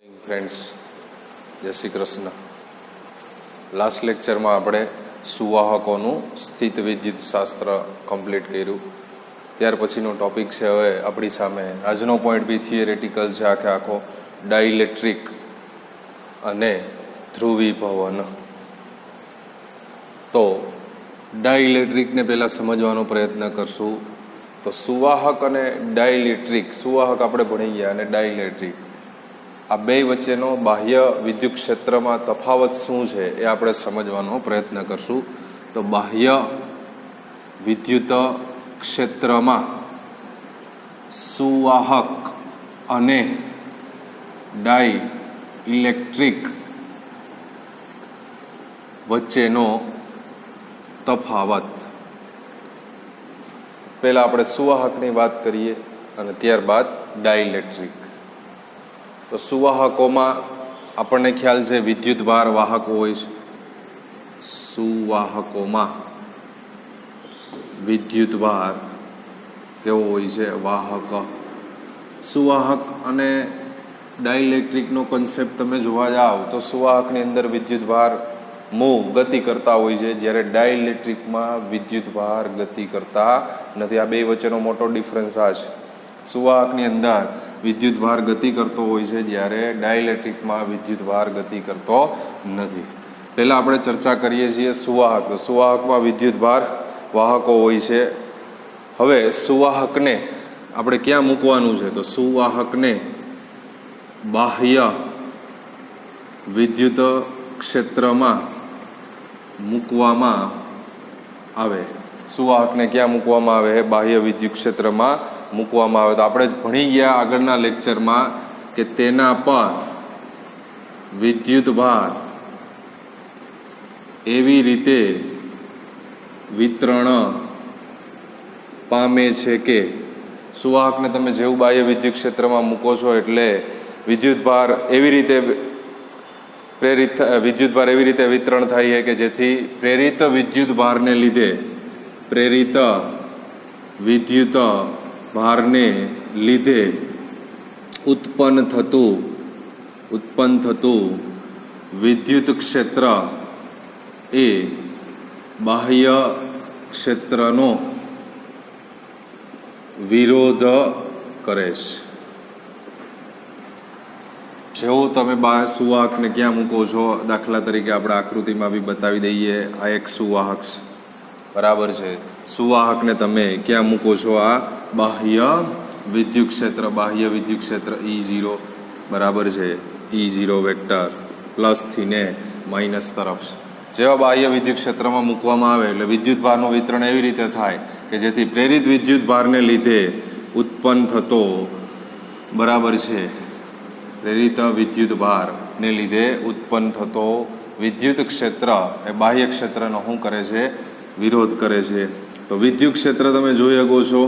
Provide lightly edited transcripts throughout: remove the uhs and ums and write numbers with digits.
Friends, જય Shri Krishna. Last લેક્ચરમાં આપણે સુવાહકોનું સ્થિત વિદ્યુત શાસ્ત્ર કમ્પ્લીટ કર્યું. ત્યાર પછીનો ટોપિક છે હવે આપણી સામે. આજનો પોઈન્ટ બી થિયરેટિકલ છે, આખો ડાઇલેક્ટ્રિક અને ધ્રુવીભવન. તો ડાઇલેક્ટ્રિકને પહેલાં સમજવાનો પ્રયત્ન કરશું. તો સુવાહક અને ડાઇલેક્ટ્રિક, સુવાહક આપણે ભણી ગયા અને ડાઇલેક્ટ્રિક, આ બે વચ્ચેનો બાહ્ય વિદ્યુત ક્ષેત્રમાં તફાવત શું છે એ આપણે સમજવાનો પ્રયત્ન કરશું. તો બાહ્ય વિદ્યુત ક્ષેત્રમાં સુવાહક અને ડાઇલેક્ટ્રિક વચ્ચેનો તફાવત. પહેલા આપણે સુવાહકની વાત કરીએ અને ત્યારબાદ ડાઇલેક્ટ્રિક. તો સુવાહકોમાં આપણને ખ્યાલ છે વિદ્યુતભાર વાહકો હોય છે. સુવાહકોમાં વિદ્યુતભાર કેવો હોય છે? વાહક. સુવાહક અને ડાઇલેક્ટ્રિકનો કન્સેપ્ટ તમે જોવા જાઓ તો સુવાહકની અંદર વિદ્યુતભાર ગતિ કરતા હોય છે, જ્યારે ડાઇલેક્ટ્રિકમાં વિદ્યુતભાર ગતિ કરતા નથી. આ બે વચ્ચેનો મોટો ડિફરન્સ આ છે. સુવાહકની અંદર વિદ્યુતભાર ગતિ કરતો હોય છે, જ્યારે ડાઇલેક્ટ્રિકમાં વિદ્યુતભાર ગતિ કરતો નથી. પહેલાં આપણે ચર્ચા કરીએ છીએ સુવાહક. સુવાહકમાં વિદ્યુતભાર વાહકો હોય છે. હવે સુવાહકને આપણે ક્યાં મૂકવાનું છે? તો સુવાહકને બાહ્ય વિદ્યુત ક્ષેત્રમાં મૂકવામાં આવે. સુવાહકને ક્યાં મૂકવામાં આવે? બાહ્ય વિદ્યુત ક્ષેત્રમાં મૂકવામાં આવે. તો આપણે ભણી ગયા આગળના લેક્ચરમાં કે તેના પર વિદ્યુતભાર એવી રીતે વિતરણ પામે છે કે સુવાહકને તમે જેવું બાહ્ય વિદ્યુત ક્ષેત્રમાં મૂકો છો એટલે વિદ્યુતભાર એવી રીતે વિદ્યુતભાર એવી રીતે વિતરણ થાય છે કે જેથી પ્રેરિત વિદ્યુતભારને લીધે વિદ્યુત ભારને લીધે ઉત્પન્ન થતું વિદ્યુત ક્ષેત્ર એ બાહ્ય ક્ષેત્રનો વિરોધ કરે છે. જેવું તમે સુવાહકને ક્યાં મૂકો છો, દાખલા તરીકે આપણે આકૃતિમાં બી બતાવી દઈએ. આ એક સુવાહક છે, બરાબર છે. સુવાહકને તમે ક્યાં મૂકો છો? આ બાહ્ય વિદ્યુત ક્ષેત્ર. બાહ્ય વિદ્યુત ક્ષેત્ર E0 બરાબર છે. E0 વેક્ટર પ્લસથી ને માઇનસ તરફ. જેવા બાહ્ય વિદ્યુત ક્ષેત્રમાં મૂકવામાં આવે એટલે વિદ્યુતભારનું વિતરણ એવી રીતે થાય કે જેથી પ્રેરિત વિદ્યુતભારને લીધે ઉત્પન્ન થતો, બરાબર છે, પ્રેરિત વિદ્યુતભારને લીધે ઉત્પન્ન થતો વિદ્યુત ક્ષેત્ર એ બાહ્ય ક્ષેત્રનો શું કરે છે? વિરોધ કરે છે. તો વિદ્યુત ક્ષેત્ર તમે જોઈ શકો છો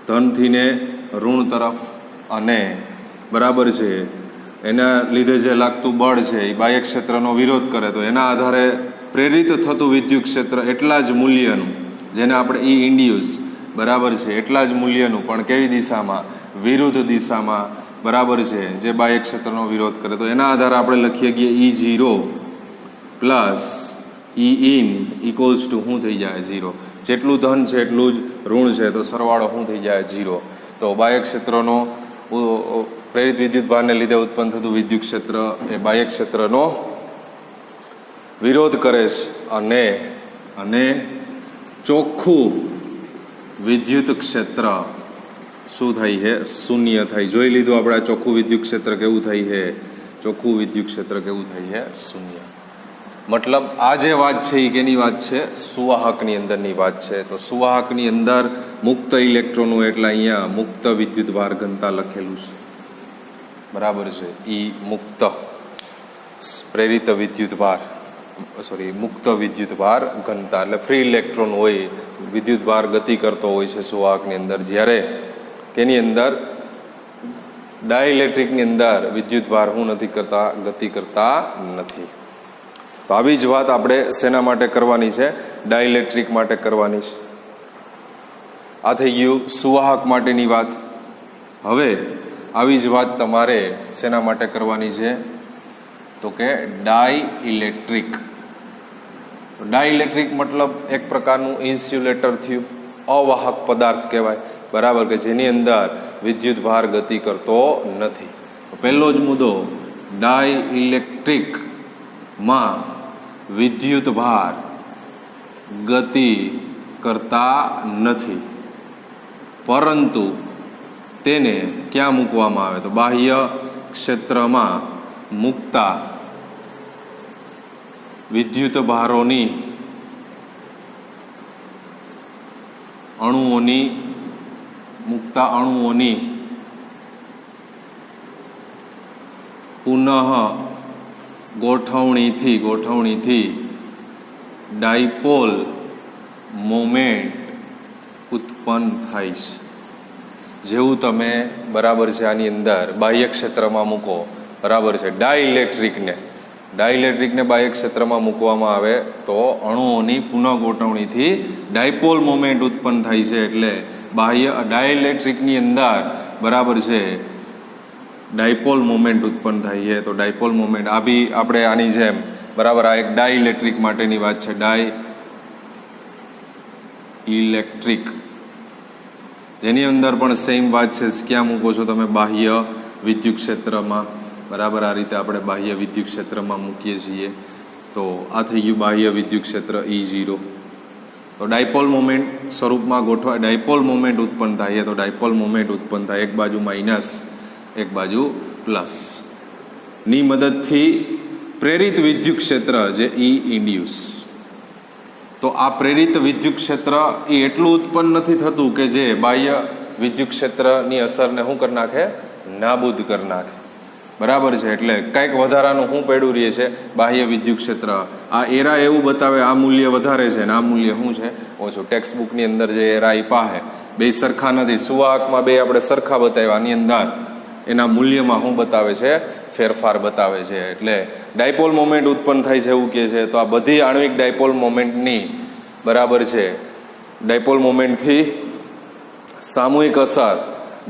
ધનથી ને ઋણ તરફ, અને બરાબર છે એના લીધે જે લાગતું બળ છે એ બાહ્ય ક્ષેત્રનો વિરોધ કરે. તો એના આધારે પ્રેરિત થતું વિદ્યુત ક્ષેત્ર એટલા જ મૂલ્યનું, જેને આપણે ઈ ઇન્ડ્યુસ, બરાબર છે, એટલા જ મૂલ્યનું, પણ કેવી દિશામાં? વિરુદ્ધ દિશામાં, બરાબર છે, જે બાહ્ય ક્ષેત્રનો વિરોધ કરે. તો એના આધારે આપણે લખીએ કે E0 plus E in equals to શું થઈ જાય? 0. જેટલું ધન છે એટલું જ ઋણ છે, તો સરવાળો શું થઈ જાય? 0. તો બાહ્ય ક્ષેત્રનો પ્રેરિત વિદ્યુતભારને લીધે ઉત્પન્ન થતું વિદ્યુત ક્ષેત્ર એ બાહ્ય ક્ષેત્રનો વિરોધ કરે છે, અને ચોખ્ખું વિદ્યુત ક્ષેત્ર શું થાય છે? શૂન્ય થાય. જોઈ લીધું આપણે આ ચોખ્ખું વિદ્યુત ક્ષેત્ર કેવું થાય છે? ચોખ્ખું વિદ્યુત ક્ષેત્ર કેવું થાય છે? શૂન્ય. મતલબ આ જે વાત છે એ કેની વાત છે? સુવાહકની અંદરની વાત છે. તો સુવાહકની અંદર મુક્ત ઇલેક્ટ્રોનો એટલે અહીંયા મુક્ત વિદ્યુતભાર ઘનતા લખેલું છે, બરાબર છે. ઈ મુક્ત પ્રેરિત વિદ્યુતભાર, મુક્ત વિદ્યુતભાર ઘનતા એટલે ફ્રી ઇલેક્ટ્રોન હોય, વિદ્યુતભાર ગતિ કરતો હોય છે સુવાહકની અંદર. જ્યારે કેની અંદર? ડાઇલેક્ટ્રિકની અંદર વિદ્યુતભાર શું નથી કરતા? ગતિ કરતા નથી. તો આવી જ વાત આપણે શેના માટે કરવાની છે? ડાઇલેક્ટ્રિક માટે કરવાની છે. આ થઈ ગયું સુવાહક માટેની વાત. હવે આવી જ વાત તમારે શેના માટે કરવાની છે તો કે ડાઇઇલેક્ટ્રિક. ડાઇઇલેક્ટ્રિક મતલબ એક પ્રકારનું ઇન્સ્યુલેટર થયું, અવાહક પદાર્થ કહેવાય, બરાબર, કે જેની અંદર વિદ્યુત ભાર ગતિ કરતો નથી. પહેલો જ મુદ્દો, ડાઇઇલેક્ટ્રિકમાં વિદ્યુત ભાર ગતિ કરતા નથી, પરંતુ તેને ક્યાં મૂકવામાં આવે તો બાહ્ય ક્ષેત્રમાં મૂકતા વિદ્યુત ભારોની અણુઓની પુનઃ ગોઠવણીથી ડાયપોલ મોમેન્ટ ઉત્પન્ન થાય છે. જેવું તમે, બરાબર છે, આની અંદર બાહ્ય ક્ષેત્રમાં મૂકો, બરાબર છે, ડાઇલેક્ટ્રિકને બાહ્ય ક્ષેત્રમાં મૂકવામાં આવે તો અણુઓની પુનઃ ગોઠવણીથી ડાયપોલ મોમેન્ટ ઉત્પન્ન થાય છે. એટલે બાહ્ય ડાઇલેક્ટ્રિકની અંદર, બરાબર છે, ડાયપોલ મોમેન્ટ ઉત્પન્ન થાય છે. તો ડાયપોલ મોમેન્ટ આ બી આપણે આની જેમ, બરાબર, આ એક ડાઇલેક્ટ્રિક માટેની વાત છે. ડાઇઇલેક્ટ્રિક જેની અંદર પણ સેમ વાત છે. ક્યાં મૂકો છો તમે? બાહ્ય વિદ્યુત ક્ષેત્રમાં, બરાબર. આ રીતે આપણે બાહ્ય વિદ્યુત ક્ષેત્રમાં મૂકીએ છીએ. તો આ થઈ ગયું બાહ્ય વિદ્યુત ક્ષેત્ર E0. તો ડાયપોલ મોમેન્ટ સ્વરૂપમાં ગોઠવાય, ડાયપોલ મોમેન્ટ ઉત્પન્ન થાય તો ડાયપોલ મોમેન્ટ ઉત્પન્ન થાય, એક બાજુ માઇનસ એક બાજુ પ્લસ, ની મદદથી પ્રેરિત વિદ્યુત ક્ષેત્ર જે E ઇન્ડ્યુસ. તો આ પ્રેરિત વિદ્યુત ક્ષેત્ર એ એટલું ઉત્પન્ન નથી થતું કે જે બાહ્ય વિદ્યુત ક્ષેત્રની અસરને શું કરી નાખે? નાબૂદ કરી નાખે, બરાબર છે. એટલે કંઈક વધારાનું શું પડ્યું રહે છે? બાહ્ય વિદ્યુત ક્ષેત્ર. આ એરા એવું બતાવે આ મૂલ્ય વધારે છે ને આ મૂલ્ય શું છે? ઓછું. ટેક્સ્ટ બુકની અંદર જે એરા આપ્યા છે બે સરખા નથી. સુવાહકમાં બે આપણે સરખા બતાવ્યા, આની અંદર એના મૂલ્યમાં શું બતાવે છે? ફેરફાર બતાવે છે. એટલે ડાયપોલ મોમેન્ટ ઉત્પન્ન થાય છે એવું કહે છે. તો આ બધી આણ્વિક ડાયપોલ મોમેન્ટની, બરાબર છે, ડાયપોલ મોમેન્ટથી સામૂહિક અસર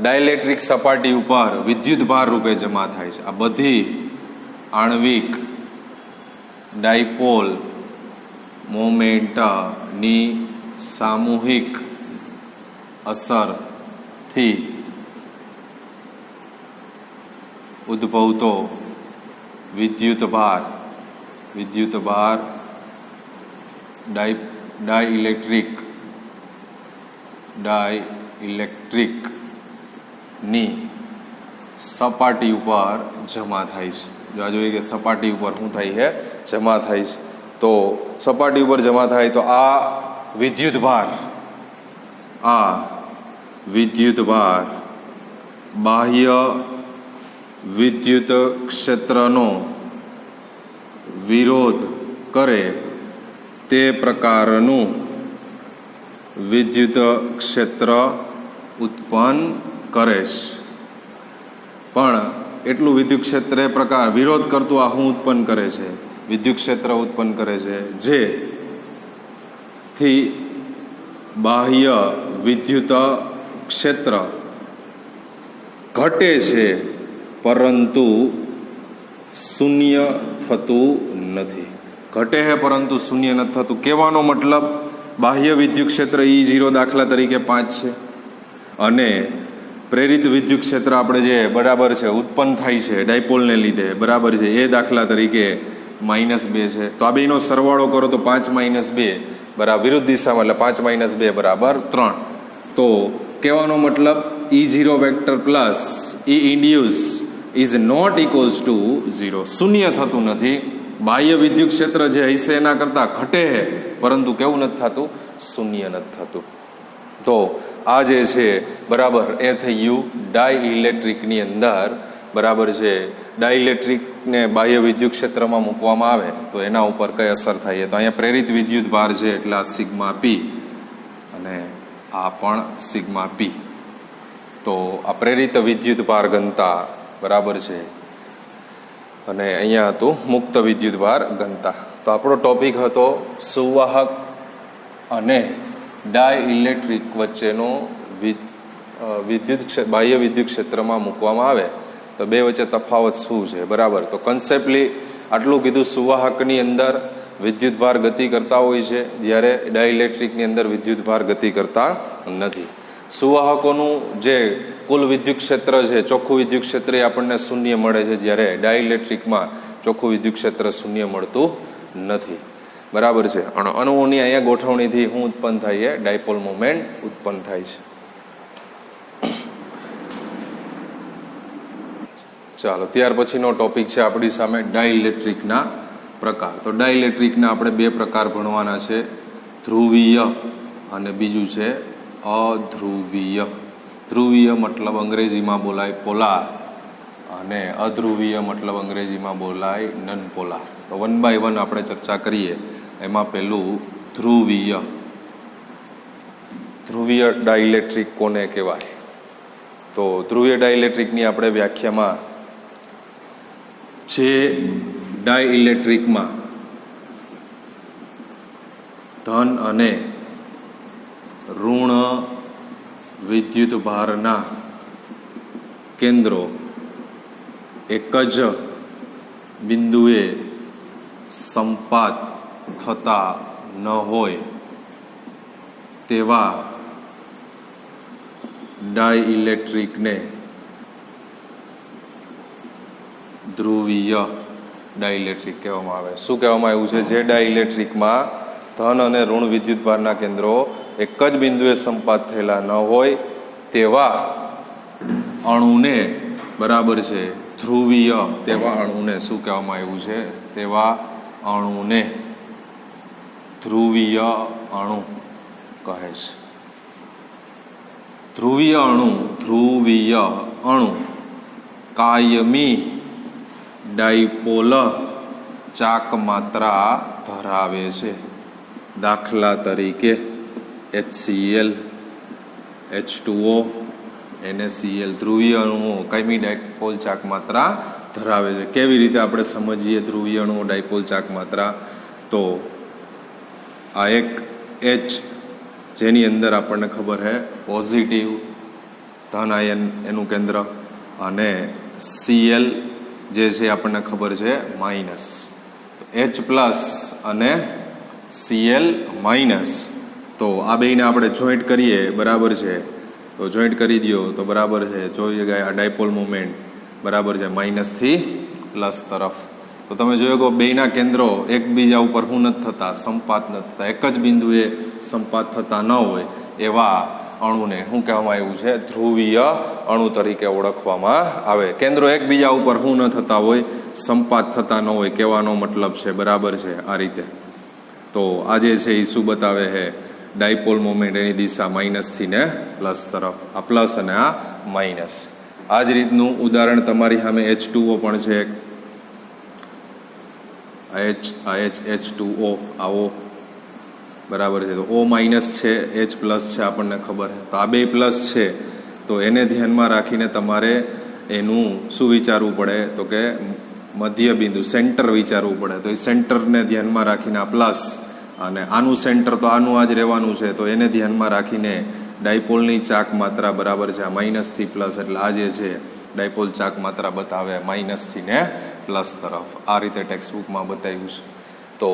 ડાઇલેક્ટ્રિક સપાટી ઉપર વિદ્યુત ભાર રૂપે જમા થાય છે. આ બધી આણ્વિક ડાયપોલ મોમેન્ટની સામૂહિક અસરથી ઉદ્ભવતો વિદ્યુત ભાર ડાઇઇલેક્ટ્રિકની સપાટી ઉપર જમા થાય છે. જો આ જોઈએ કે સપાટી ઉપર શું થાય છે? જમા થાય છે. તો સપાટી ઉપર જમા થાય તો આ વિદ્યુત ભાર બાહ્ય વિદ્યુત ક્ષેત્રનો વિરોધ કરે તે પ્રકારનું વિદ્યુત ક્ષેત્ર ઉત્પન્ન કરે છે. પણ એટલું વિદ્યુત ક્ષેત્ર એ પ્રકાર વિરોધ કરતું આ શું ઉત્પન્ન કરે છે? વિદ્યુત ક્ષેત્ર ઉત્પન્ન કરે છે જેથી બાહ્ય વિદ્યુત ક્ષેત્ર ઘટે છે પરંતુ શૂન્ય થતું નથી. ઘટે છે પરંતુ શૂન્ય નથી થતું. કહેવાનો મતલબ બાહ્ય વિદ્યુત ક્ષેત્ર E0 દાખલા તરીકે 5 છે અને પ્રેરિત વિદ્યુત ક્ષેત્ર આપણે જે, બરાબર છે, ઉત્પન્ન થાય છે ડાયપોલને લીધે, બરાબર છે, એ દાખલા તરીકે -2 છે. તો આ બેનો સરવાળો કરો તો 5 - 2 બરાબર વિરુદ્ધ દિશામાં, એટલે 5 - 2 બરાબર 3. તો કહેવાનો મતલબ E0 vector plus E induce is not equals to 0. શૂન્ય થતું નથી. બાહ્ય વિદ્યુત ક્ષેત્ર જે હશે એના કરતાં ઘટે છે પરંતુ કેવું નથી થતું? શૂન્ય નથી થતું. તો આ જે છે, બરાબર, એ થઈ ગયું ડાઇઇલેક્ટ્રિકની અંદર, બરાબર છે. ડાઇઇલેક્ટ્રિકને બાહ્ય વિદ્યુત ક્ષેત્રમાં મૂકવામાં આવે તો એના ઉપર કઈ અસર થાય? તો અહીંયા પ્રેરિત વિદ્યુત ભાર છે એટલે આ સિગ્મા P અને આ પણ સિગ્મા P. તો આ પ્રેરિત વિદ્યુત ભાર ઘનતા, બરાબર છે, અને અહીંયા હતું મુક્ત વિદ્યુત ભાર ઘનતા. તો આપણો ટોપિક હતો સુવાહક અને ડાઇઇલેક્ટ્રિક વચ્ચેનો બાહ્ય વિદ્યુત ક્ષેત્રમાં મૂકવામાં આવે તો બે વચ્ચે તફાવત શું છે, બરાબર. તો કન્સેપ્ટલી આટલું કીધું. સુવાહકની અંદર વિદ્યુતભાર ગતિ કરતા હોય છે, જ્યારે ડાઇલેક્ટ્રિકની અંદર વિદ્યુતભાર ગતિ કરતા નથી. સુવાહકોનું જે કુલ વિદ્યુત ક્ષેત્ર છે, ચોખ્ખું વિદ્યુત ક્ષેત્ર એ આપણને શૂન્ય મળે છે, જ્યારે ડાઇલેક્ટ્રિકમાં ચોખ્ખું વિદ્યુત ક્ષેત્ર શૂન્ય મળતું નથી, બરાબર છે. અને અણુઓની અહીંયા ગોઠવણીથી શું ઉત્પન્ન થાય છે? ડાયપોલ મોમેન્ટ ઉત્પન્ન થાય છે. ચાલો, ત્યાર પછીનો ટોપિક છે આપણી સામે ડાઇલેક્ટ્રિકના પ્રકાર. તો ડાઇલેક્ટ્રિકના આપણે બે પ્રકાર ભણવાના છે, ધ્રુવીય અને બીજું છે અધ્રુવીય. ધ્રુવીય મતલબ અંગ્રેજીમાં બોલાય પોલાર, અને અધ્રુવીય મતલબ અંગ્રેજીમાં બોલાય નન પોલાર. તો 1 by 1 આપણે ચર્ચા કરીએ. એમાં પેલું ધ્રુવીય. ધ્રુવીય ડાઇલેક્ટ્રિક કોને કહેવાય? તો ધ્રુવીય ડાઇલેક્ટ્રિકની આપણે વ્યાખ્યામાં જે ડાઇલેક્ટ્રિકમાં ધન અને ઋણ વિદ્યુત ભારના કેન્દ્રો એક જ બિંદુએ સંપાત થતા ન હોય તેવા ડાઇલેક્ટ્રિકને ધ્રુવીય ડાઇલેક્ટ્રિક કહેવામાં આવે. શું કહેવામાં આવ્યું છે? જે ડાઇલેક્ટ્રિકમાં ધન અને ઋણ વિદ્યુતભારના કેન્દ્રો એક જ બિંદુએ સંપાત થયેલા ન હોય તેવા અણુને, બરાબર છે, ધ્રુવીય, તેવા અણુને શું કહેવામાં આવ્યું છે? તેવા અણુને ધ્રુવીય અણુ કહે છે. ધ્રુવીય અણુ કાયમી ડાયપોલ ચાક માત્રા ધરાવે છે. દાખલા તરીકે HCl, H2O, NaCl. ધ્રુવીય અણુઓ કાયમી ડાયપોલ ચાક માત્રા ધરાવે છે. કેવી રીતે આપણે સમજીએ ધ્રુવીય અણુઓ ડાયપોલ ચાક માત્રા? તો આ એક H, જેની અંદર આપણને ખબર છે પોઝિટિવ ધન આયન એનું કેન્દ્ર, અને Cl જે છે આપણને ખબર છે માઇનસ. H પ્લસ અને Cl માઇનસ. તો આ બેને આપણે જોઈન્ટ કરીએ, બરાબર છે. તો જોઈન્ટ કરી દો તો બરાબર છે, જોઈએ ગયા આ ડાયપોલ મોમેન્ટ, બરાબર છે, માઇનસથી પ્લસ તરફ. તો તમે જોયો કે બેના કેન્દ્રો એકબીજા ઉપર શું નથી થતા? સંપાત નથી થતા. એક જ બિંદુએ સંપાત થતા ન હોય એવા અણુને શું કહેવામાં આવ્યું છે? ધ્રુવીય અણુ તરીકે ઓળખવામાં આવે. કેન્દ્રો એકબીજા ઉપર શું ન થતા હોય? સંપાત થતા ન હોય, કહેવાનો મતલબ છે, બરાબર છે, આ રીતે. તો આ જે છે એ શું બતાવે છે? ડાયપોલ મોમેન્ટ એની દિશા માઇનસથી ને પ્લસ તરફ. આ પ્લસ અને આ માઇનસ. આ જ રીતનું ઉદાહરણ તમારી સામે H2O પણ છે. H2O આવો, બરાબર છે. તો O માઇનસ છે, H પ્લસ છે, આપણને ખબર છે. તો આ બે પ્લસ છે, તો એને ધ્યાનમાં રાખીને તમારે એનું શું વિચારવું પડે? તો કે મધ્ય બિંદુ, સેન્ટર વિચારવું પડે. તો એ સેન્ટરને ધ્યાનમાં રાખીને આ પ્લસ, અને આનું સેન્ટર તો આનું આ જ રહેવાનું છે, તો એને ધ્યાનમાં રાખીને ડાયપોલની ચાક માત્રા, બરાબર છે, આ માઇનસથી પ્લસ, એટલે આ જે છે ડાયપોલ ચાક માત્રા બતાવે માઇનસથી ને પ્લસ તરફ. આ રીતે ટેક્સ્ટબુકમાં બતાવ્યું છે. તો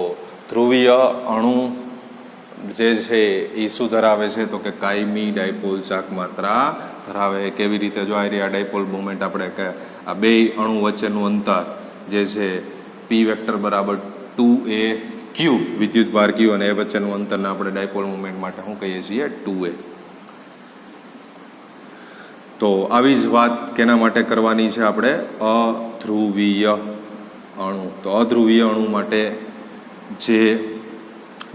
ધ્રુવીય અણુ જે છે એ શું ધરાવે છે? તો કે કાયમી ડાયપોલ ચાક માત્રા ધરાવે. કેવી રીતે? જો આ ડાયપોલ મોમેન્ટ આપણે કે આ બે અણુ વચ્ચેનું અંતર જે છે P વેક્ટર બરાબર 2a Q, વિદ્યુત ભાર Q, અને એ વચ્ચેનું અંતરને આપણે ડાયપોલ મોમેન્ટ માટે શું કહીએ છીએ? 2a. તો આવી જ વાત કેના માટે કરવાની છે આપણે? અધ્રુવીય અણુ. તો અધ્રુવીય અણુ માટે જે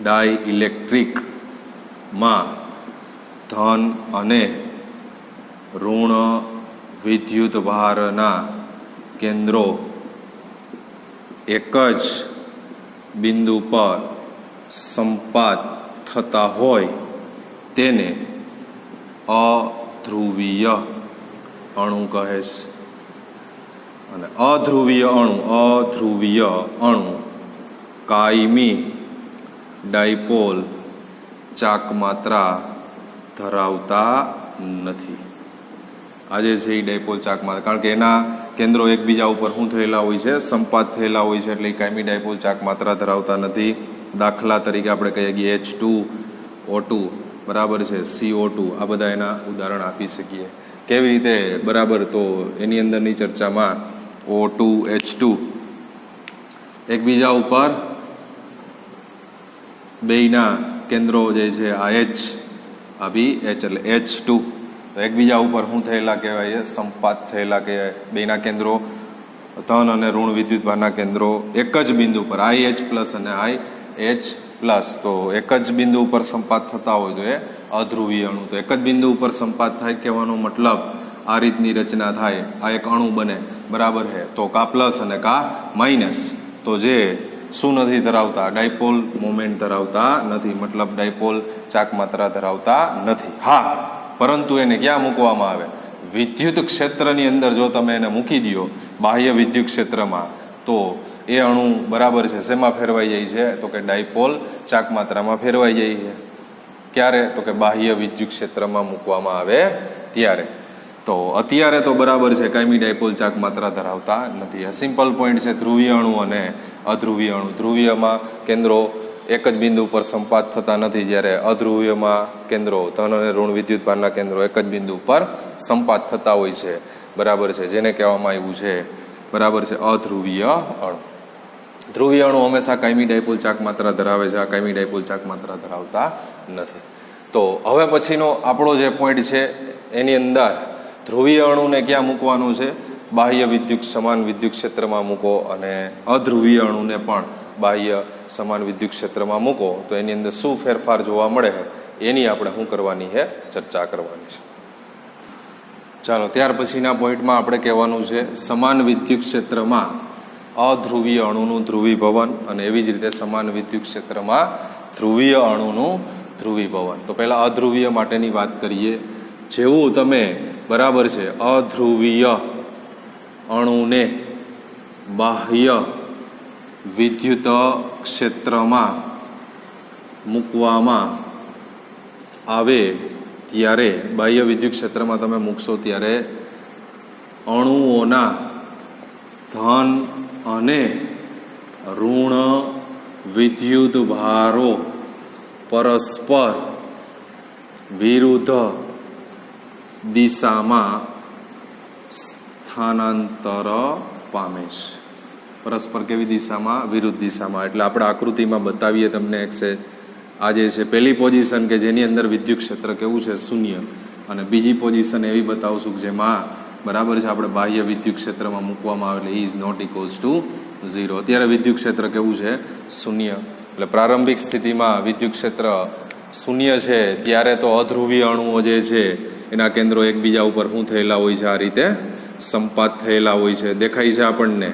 ડાઇલેક્ટ્રિકમાં ધન અને ઋણ વિદ્યુત ભારના કેન્દ્રો એક જ બિંદુ પર સંપાત થતા હોય તેને અધ્રુવીય અણુ કહે છે. અને અધ્રુવીય અણુ કાયમી ડાયપોલ ચાક માત્રા ધરાવતા નથી. આ જે છે એ ડાયપોલ ચાક માત્રા, કારણ કે એના કેન્દ્રો એકબીજા ઉપર શું થયેલા હોય છે, સંપાત થયેલા હોય છે, એટલે એ કાયમી ડાયપોલ ચાક માત્રા ધરાવતા નથી. દાખલા તરીકે આપણે કહીએ કે H2O2 બરાબર છે, CO2, આ બધા એના ઉદાહરણ આપી શકીએ. કેવી રીતે બરાબર, તો એની અંદરની ચર્ચામાં O2 H2 એકબીજા ઉપર બેયના કેન્દ્રો જે છે આ H, આ બી H, એટલે H2 એકબીજા ઉપર શું થયેલા કહેવાય, સંપાત થયેલા કહેવાય. બેયના કેન્દ્રો ધન અને ઋણ વિદ્યુતભારના કેન્દ્રો એક જ બિંદુ પર IH પ્લસ અને IH પ્લસ, તો એક જ બિંદુ ઉપર સંપાત થતા હોય તો એ અધ્રુવીય અણુ. તો એક જ બિંદુ ઉપર સંપાત થાય કહેવાનો મતલબ આ રીતની રચના થાય, આ એક અણુ બને બરાબર છે, તો કા પ્લસ અને કા માઇનસ, તો જે શું નથી ધરાવતા, ડાયપોલ મોમેન્ટ ધરાવતા નથી, મતલબ ડાયપોલ ચાક માત્રા ધરાવતા નથી. હા, પરંતુ એને ક્યાં મૂકવામાં આવે, વિદ્યુત ક્ષેત્રની અંદર જો તમે એને મૂકી દો, બાહ્ય વિદ્યુત ક્ષેત્રમાં, તો એ અણુ બરાબર છે શેમાં ફેરવાઈ જાય છે, તો કે ડાયપોલ ચાક માત્રામાં ફેરવાઈ જાય છે. ક્યારે, તો કે બાહ્ય વિદ્યુત ક્ષેત્રમાં મૂકવામાં આવે ત્યારે. તો અત્યારે તો બરાબર છે કાયમી ડાયપોલ ચાક માત્રા ધરાવતા નથી. આ સિમ્પલ પોઈન્ટ છે ધ્રુવીય અણુ અને અધ્રુવીય અણુ. ધ્રુવીયમાં કેન્દ્રો એક જ બિંદુ પર સંપાત થતા નથી, જ્યારે અધ્રુવીયમાં કેન્દ્રો ધન અને ઋણ વિદ્યુતભારના કેન્દ્રો એક જ બિંદુ પર સંપાત થતા હોય છે બરાબર છે, જેને કહેવામાં આવ્યું છે બરાબર છે અધ્રુવીય અણુ. ધ્રુવીય અણુ હંમેશા કાયમી ડાયપોલ ચાક માત્રા ધરાવે છે, આ કાયમી ડાયપોલ ચાક માત્રા ધરાવતા નથી. તો હવે પછીનો આપણો જે પોઈન્ટ છે એની અંદર ધ્રુવીય અણુને ક્યાં મૂકવાનું છે, બાહ્ય વિદ્યુત સમાન વિદ્યુત ક્ષેત્રમાં મૂકો, અને અધ્રુવીય અણુને પણ બાહ્ય સમાન વિદ્યુત ક્ષેત્રમાં મૂકો, તો એની અંદર શું ફેરફાર જોવા મળે છે એની આપણે શું કરવાની છે, ચર્ચા કરવાની છે. ચાલો, ત્યાર પછીના પોઈન્ટમાં આપણે કહેવાનું છે સમાન વિદ્યુત ક્ષેત્રમાં અધ્રુવીય અણુનું ધ્રુવીભવન, અને એવી જ રીતે સમાન વિદ્યુત ક્ષેત્રમાં ધ્રુવીય અણુનું ધ્રુવીભવન. તો પહેલા અધ્રુવીય માટેની વાત કરીએ. જેવું તમે બરાબર છે અધ્રુવીય અણુને બાહ્ય વિદ્યુત ક્ષેત્રમાં મૂકવામાં આવે ત્યારે, બાહ્ય વિદ્યુત ક્ષેત્રમાં તમે મૂકશો ત્યારે અણુઓના ધન અને ઋણ વિદ્યુત ભારો પરસ્પર વિરુદ્ધ દિશામાં સ્થાનાંતર પામે છે. પરસ્પર કેવી દિશામાં, વિરુદ્ધ દિશામાં. એટલે આપણે આકૃતિમાં બતાવીએ તમને એક છે, આ જે છે પહેલી પોઝિશન કે જેની અંદર વિદ્યુત ક્ષેત્ર કેવું છે, શૂન્ય, અને બીજી પોઝિશન એવી બતાવશું કે જેમાં બરાબર છે આપણે બાહ્ય વિદ્યુત ક્ષેત્રમાં મૂકવામાં આવે એટલે ઇઝ નોટ ઇક્વલ્સ ટુ 0. અત્યારે વિદ્યુત ક્ષેત્ર કેવું છે, શૂન્ય. એટલે પ્રારંભિક સ્થિતિમાં વિદ્યુત ક્ષેત્ર શૂન્ય છે ત્યારે તો અધ્રુવીય અણુઓ જે છે એના કેન્દ્રો એકબીજા ઉપર શું થયેલા હોય છે, આ રીતે સંપાત થયેલા હોય છે. દેખાય છે આપણને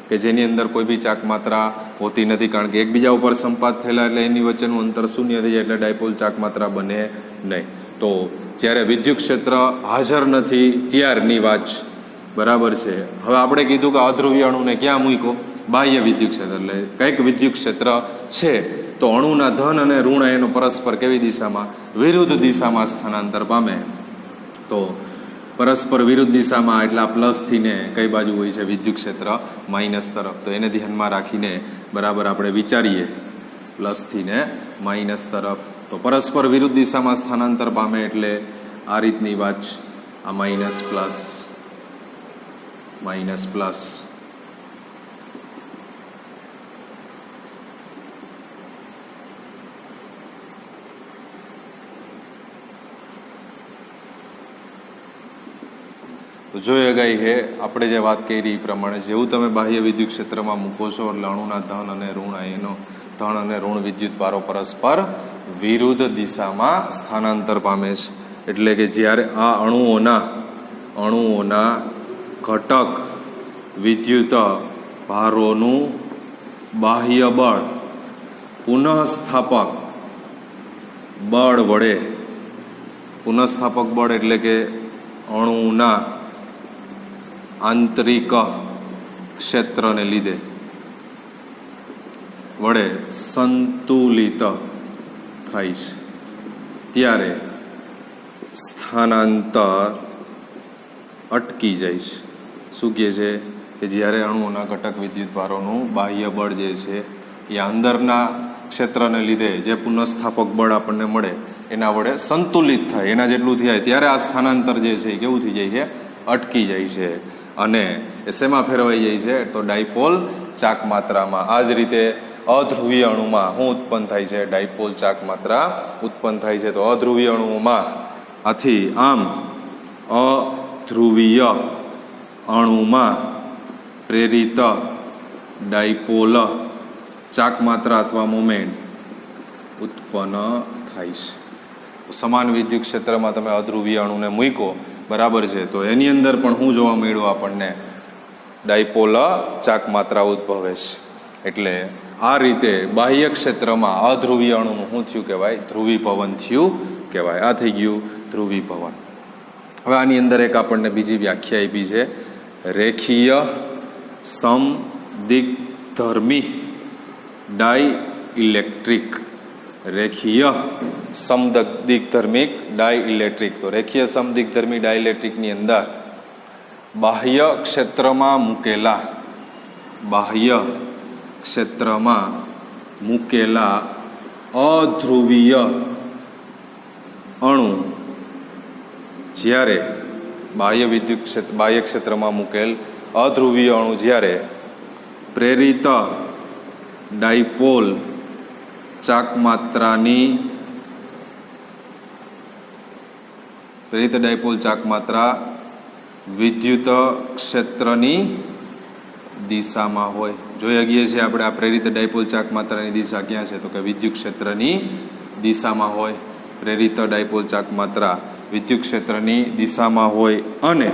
કે જેની અંદર કોઈ બી ચાક માત્રા હોતી નથી, કારણ કે એકબીજા ઉપર સંપાત થયેલા એટલે એની વચ્ચેનું અંતર શૂન્ય થઈ જાય, એટલે ડાયપોલ ચાક માત્રા બને નહીં. તો જ્યારે વિદ્યુત ક્ષેત્ર હાજર નથી ત્યારની વાત બરાબર છે. હવે આપણે કીધું કે અધ્રુવીય અણુને ક્યાં મૂક્યો, બાહ્ય વિદ્યુત ક્ષેત્ર, એટલે કંઈક વિદ્યુત ક્ષેત્ર છે તો અણુના ધન અને ઋણ એનો પરસ્પર કેવી દિશામાં, વિરુદ્ધ દિશામાં સ્થાનાંતર પામે. તો પરસ્પર વિરુદ્ધ દિશામાં એટલે આ પ્લસથી ને કઈ બાજુ હોય છે, વિદ્યુત ક્ષેત્ર માઇનસ તરફ. તો એને ધ્યાનમાં રાખીને બરાબર આપણે વિચારીએ, પ્લસથી ને માઇનસ તરફ. તો પરસ્પર વિરુદ્ધ દિશામાં સ્થાનાંતર પામે એટલે આ રીતની વાત, આ માઇનસ પ્લસ માઇનસ પ્લસ. તો જોઈ ગઈ છે આપણે જે વાત કરી એ પ્રમાણે, જેવું તમે બાહ્ય વિદ્યુત ક્ષેત્રમાં મૂકો છો એટલે અણુના ધન અને ઋણ એનો ધન અને ઋણ વિદ્યુત ભારો પરસ્પર વિરુદ્ધ દિશામાં સ્થાનાંતર પામે છે. એટલે કે જ્યારે આ અણુઓના ઘટક વિદ્યુત ભારોનું બાહ્ય બળ પુનઃસ્થાપક બળ વડે, પુનઃસ્થાપક બળ એટલે કે અણુના આંતરિક ક્ષેત્રને લીધે વડે સંતુલિત થાય છે ત્યારે સ્થાનાંતર અટકી જાય છે. શું કહે છે કે જ્યારે અણુઓના ઘટક વિદ્યુતભારોનું બાહ્ય બળ જે છે એ અંદરના ક્ષેત્રને લીધે જે પુનઃસ્થાપક બળ આપણને મળે એના વડે સંતુલિત થાય, એના જેટલું થાય ત્યારે આ સ્થાનાંતર જે છે એ કેવું થઈ જાય છે? અટકી જાય છે. અને એ શેમાં ફેરવાઈ જાય છે? તો ડાયપોલ ચાક માત્રામાં. આ જ રીતે અધ્રુવીય અણુમાં શું ઉત્પન્ન થાય છે? ડાયપોલ ચાક માત્રા ઉત્પન્ન થાય છે. તો અધ્રુવીય અણુઓમાં આથી આમ અધ્રુવીય અણુમાં પ્રેરિત ડાયપોલ ચાક માત્રા અથવા મોમેન્ટ ઉત્પન્ન થાય છે. સમાન વિદ્યુત ક્ષેત્રમાં તમે અધ્રુવીય અણુને મૂકો, બરાબર છે, તો એની અંદર પણ શું જોવા મળ્યું આપણને? ડાયપોલ ચાક માત્રા ઉદ્ભવે છે. એટલે આ રીતે બાહ્ય ક્ષેત્રમાં અધ્રુવીય અણુનું શું થયું કહેવાય? ધ્રુવીભવન થયું કહેવાય. આ થઈ ગયું ધ્રુવીભવન. હવે આની અંદર એક આપણને બીજી વ્યાખ્યા આપી છે, રેખીય સમદિગ્ધર્મી ડાઇઇલેક્ટ્રિક. રેખીય સમદિગ્ધર્મિક ડાઇઇલેક્ટ્રિક. તો રેખીય સમદિગ્ધર્મી ડાઇઇલેક્ટ્રિકની અંદર બાહ્ય ક્ષેત્રમાં મૂકેલા અધ્રુવીય અણુ જ્યારે બાહ્ય ક્ષેત્રમાં મૂકેલ અધ્રુવીય અણુ જ્યારે પ્રેરિત ડાયપોલ ચાક માત્રા વિદ્યુત ક્ષેત્રની દિશામાં હોય. જોઈ શકીએ છીએ આપણે આ પ્રેરિત ડાયપોલ ચાક માત્રાની દિશા ક્યાં છે? તો કે વિદ્યુત ક્ષેત્રની દિશામાં હોય. પ્રેરિત ડાયપોલ ચાક માત્રા વિદ્યુત ક્ષેત્રની દિશામાં હોય અને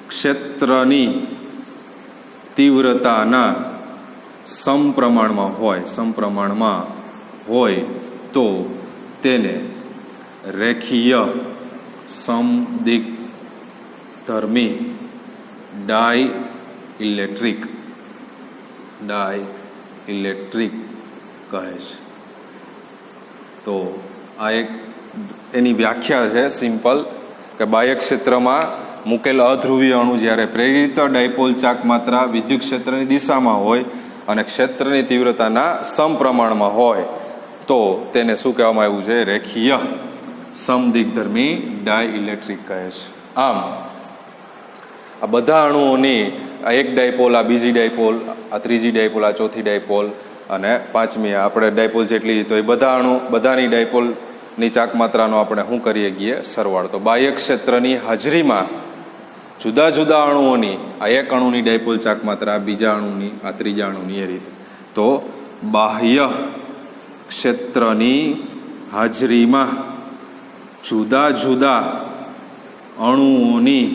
ક્ષેત્રની તીવ્રતાના સમપ્રમાણમાં હોય તો તેને રેખીય સમદિગ્ધર્મી ડાઇઇલેક્ટ્રિક કહે છે. તો આ એક એની વ્યાખ્યા છે સિમ્પલ, કે બાહ્ય ક્ષેત્રમાં મૂકેલ અધ્રુવીય અણુ જ્યારે પ્રેરિત ડાયપોલ ચાક માત્રા વિદ્યુત ક્ષેત્રની દિશામાં હોય અને ક્ષેત્રની તીવ્રતાના સમપ્રમાણમાં હોય તો તેને શું કહેવામાં આવ્યું છે? રેખીય સમદિગ્ધર્મી ડાઇઇલેક્ટ્રિક કહે છે. આમ આ બધા અણુઓની આ એક ડાયપોલ, આ બીજી ડાયપોલ, આ ત્રીજી ડાયપોલ, આ ચોથી ડાયપોલ અને પાંચમી આપણે ડાયપોલ જેટલી, તો એ બધા અણુ બધાની ડાયપોલની ચાક માત્રાનો આપણે શું કરીએ ગઈએ? સરવાળો. તો બાહ્ય ક્ષેત્રની હાજરીમાં જુદા જુદા અણુઓની, આ એક અણુની ડાયપોલ ચાક માત્રા, આ બીજા અણુની, આ ત્રીજા અણુની, એ રીતે. તો બાહ્ય ક્ષેત્રની હાજરીમાં જુદા જુદા અણુઓની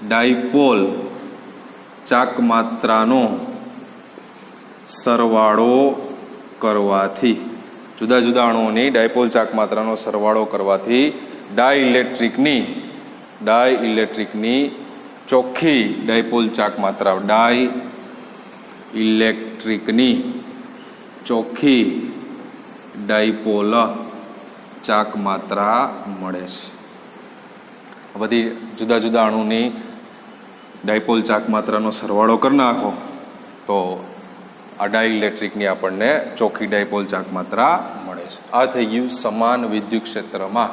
ડાયપોલ ચાક માત્રાનો સરવાળો કરવાથી, જુદા જુદા અણુઓની ડાયપોલ ચાક માત્રાનો સરવાળો કરવાથી ડાઇઇલેક્ટ્રિકની ચોખ્ખી ડાયપોલ ચાક માત્રા, ડાઇઇલેક્ટ્રિકની ચોખ્ખી ડાયપોલ ચાક માત્રા મળે છે. બધી જુદા જુદા અણુની ડાયપોલ ચાક માત્રાનો સરવાળો કરી નાખો તો આ ડાઇઇલેક્ટ્રિકની આપણને ચોખ્ખી ડાયપોલ ચાક માત્રા મળે છે. આ થઈ ગયું સમાન વિદ્યુત ક્ષેત્રમાં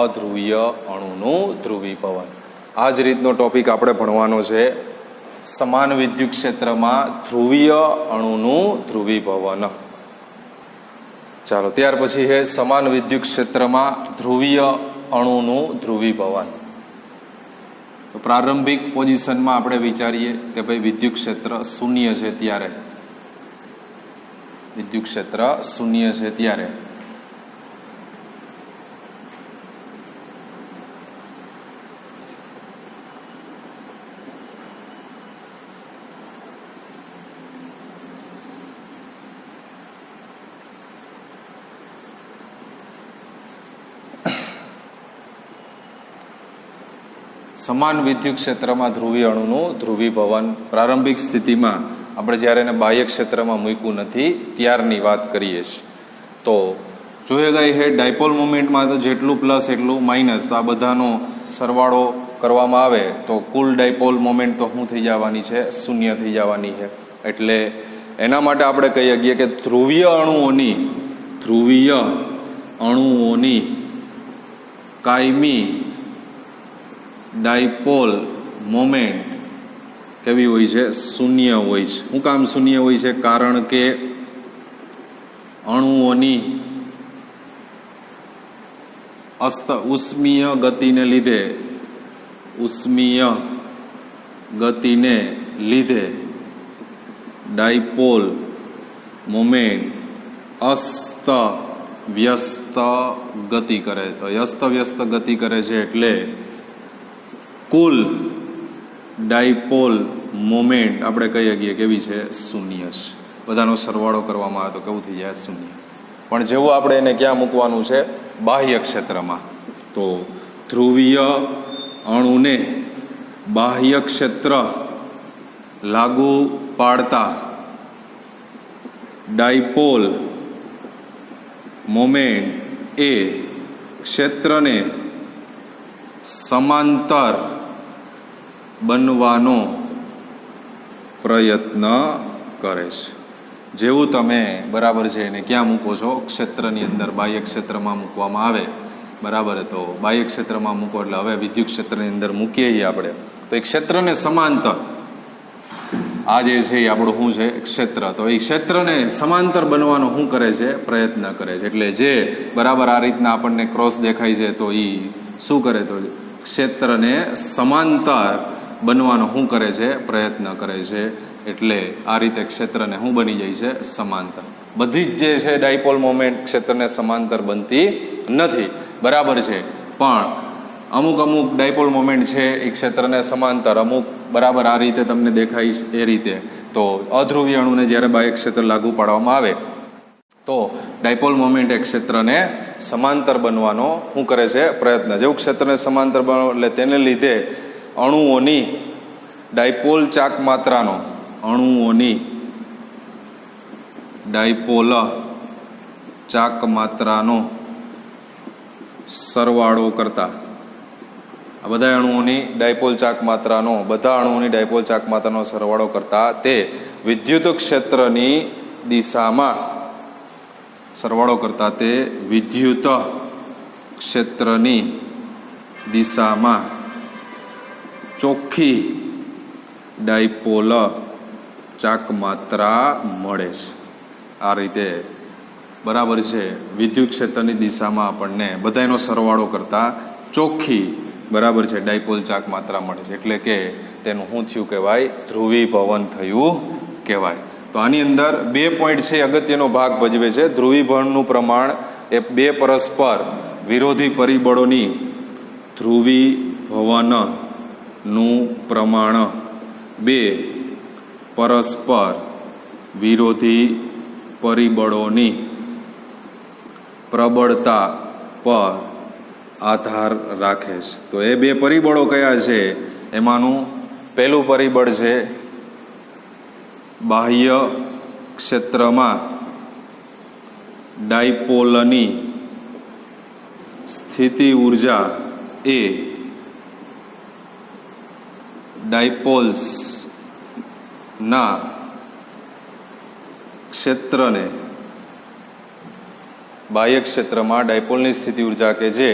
અધ્રુવીય અણુનું ધ્રુવીભવન. આ જ રીતનો ટોપિક આપણે ભણવાનો છે, સમાન વિદ્યુત ક્ષેત્રમાં ધ્રુવીય અણુનું ધ્રુવીભવન. ચાલો, ત્યાર પછી છે સમાન વિદ્યુત ક્ષેત્રમાં ધ્રુવીય અણુનું ધ્રુવીભવન. તો પ્રારંભિક પોઝિશનમાં આપણે વિચારીએ કે ભાઈ વિદ્યુત ક્ષેત્ર શૂન્ય છે ત્યારે, વિદ્યુત ક્ષેત્ર શૂન્ય છે ત્યારે સમાન વિદ્યુત ક્ષેત્રમાં ધ્રુવીય અણુનું ધ્રુવીભવન. પ્રારંભિક સ્થિતિમાં આપણે જ્યારે એને બાહ્ય ક્ષેત્રમાં મૂક્યું નથી ત્યારની વાત કરીએ છીએ. તો જોઈએ ગઈ છે ડાયપોલ મોમેન્ટમાં તો જેટલું પ્લસ એટલું માઇનસ, તો આ બધાનો સરવાળો કરવામાં આવે તો કુલ ડાયપોલ મોમેન્ટ તો શું થઈ જવાની છે? શૂન્ય થઈ જવાની છે. એટલે એના માટે આપણે કહી શકીએ કે ધ્રુવીય અણુઓની કાયમી ડાયપોલ મોમેન્ટ કેવી હોય છે? શૂન્ય હોય છે. શું કામ શૂન્ય હોય છે? કારણ કે અણુઓની ઉષ્મીય ગતિને લીધે ડાયપોલ મોમેન્ટ અસ્ત વ્યસ્ત ગતિ કરે. તો અસ્ત વ્યસ્ત ગતિ કરે છે એટલે કુલ ડાયપોલ મોમેન્ટ આપણે કહી શકીએ કેવી છે? શૂન્ય છે. બધાનો સરવાળો કરવામાં આવે તો કેવું થઈ જાય? શૂન્ય. પણ જેવું આપણે એને ક્યાં મૂકવાનું છે? બાહ્ય ક્ષેત્રમાં. તો ધ્રુવીય અણુને બાહ્ય ક્ષેત્ર લાગુ પાડતા ડાયપોલ મોમેન્ટ એ ક્ષેત્રને સમાંતર બનવાનો પ્રયત્ન કરે છે. જેવું તમે બરાબર છે એને ક્યાં મૂકો છો? ક્ષેત્રની અંદર બાહ્ય ક્ષેત્રમાં મૂકવામાં આવે. બરાબર, તો બાહ્ય ક્ષેત્રમાં મૂકો એટલે હવે વિદ્યુત ક્ષેત્રની અંદર મૂકીએ આપણે તો એ ક્ષેત્રને સમાંતર, આ જે છે એ આપણું શું છે? ક્ષેત્ર. તો એ ક્ષેત્રને સમાંતર બનવાનો શું કરે છે? પ્રયત્ન કરે છે. એટલે જે બરાબર આ રીતના આપણને ક્રોસ દેખાય છે તો એ શું કરે? તો ક્ષેત્રને સમાંતર બનવાનો શું કરે છે? પ્રયત્ન કરે છે. એટલે આ રીતે ક્ષેત્રને શું બની જાય છે? સમાંતર. બધી જ જે છે ડાયપોલ મોમેન્ટ ક્ષેત્રને સમાંતર બનતી નથી. બરાબર છે, પણ અમુક ડાયપોલ મોમેન્ટ છે એ ક્ષેત્રને સમાંતર, અમુક બરાબર આ રીતે તમને દેખાય એ રીતે. તો અધ્રુવીય અણુને જ્યારે બાહ્ય ક્ષેત્ર લાગુ પાડવામાં આવે તો ડાયપોલ મોમેન્ટ એ ક્ષેત્રને સમાંતર બનવાનો શું કરે છે? પ્રયત્ન. જેવું ક્ષેત્રને સમાંતર બનવો એટલે તેને લીધે અણુઓની ડાયપોલ ચાક માત્રાનો સરવાળો કરતા બધા અણુઓની ડાયપોલ ચાક માત્રાનો સરવાળો કરતા તે વિદ્યુત ક્ષેત્રની દિશામાં ચોખ્ખી ડાયપોલ ચાક માત્રા મળે છે. આ રીતે બરાબર છે વિદ્યુત ક્ષેત્રની દિશામાં આપણને બધાનો સરવાળો કરતા ચોખ્ખી બરાબર છે ડાયપોલ ચાક માત્રા મળે છે. એટલે કે તેનું શું થયું કહેવાય? ધ્રુવીભવન થયું કહેવાય. તો આની અંદર 2 પોઈન્ટ છે અગત્યનો ભાગ ભજવે છે. ધ્રુવીભવનનું પ્રમાણ એ 2 પરસ્પર વિરોધી પરિબળોની ધ્રુવીભવનનું પ્રમાણ 2 પરસ્પર વિરોધી પરિબળોની પ્રબળતા પર આધાર રાખે છે. તો એ 2 પરિબળો કયા છે? એમાંનું પહેલું પરિબળ છે બાહ્ય ક્ષેત્રમાં ડાયપોલની સ્થિતિ ઉર્જા એ ડાયપોલ્સના ક્ષેત્રને બાહ્ય ક્ષેત્રમાં ડાયપોલની સ્થિતિ ઉર્જા કે જે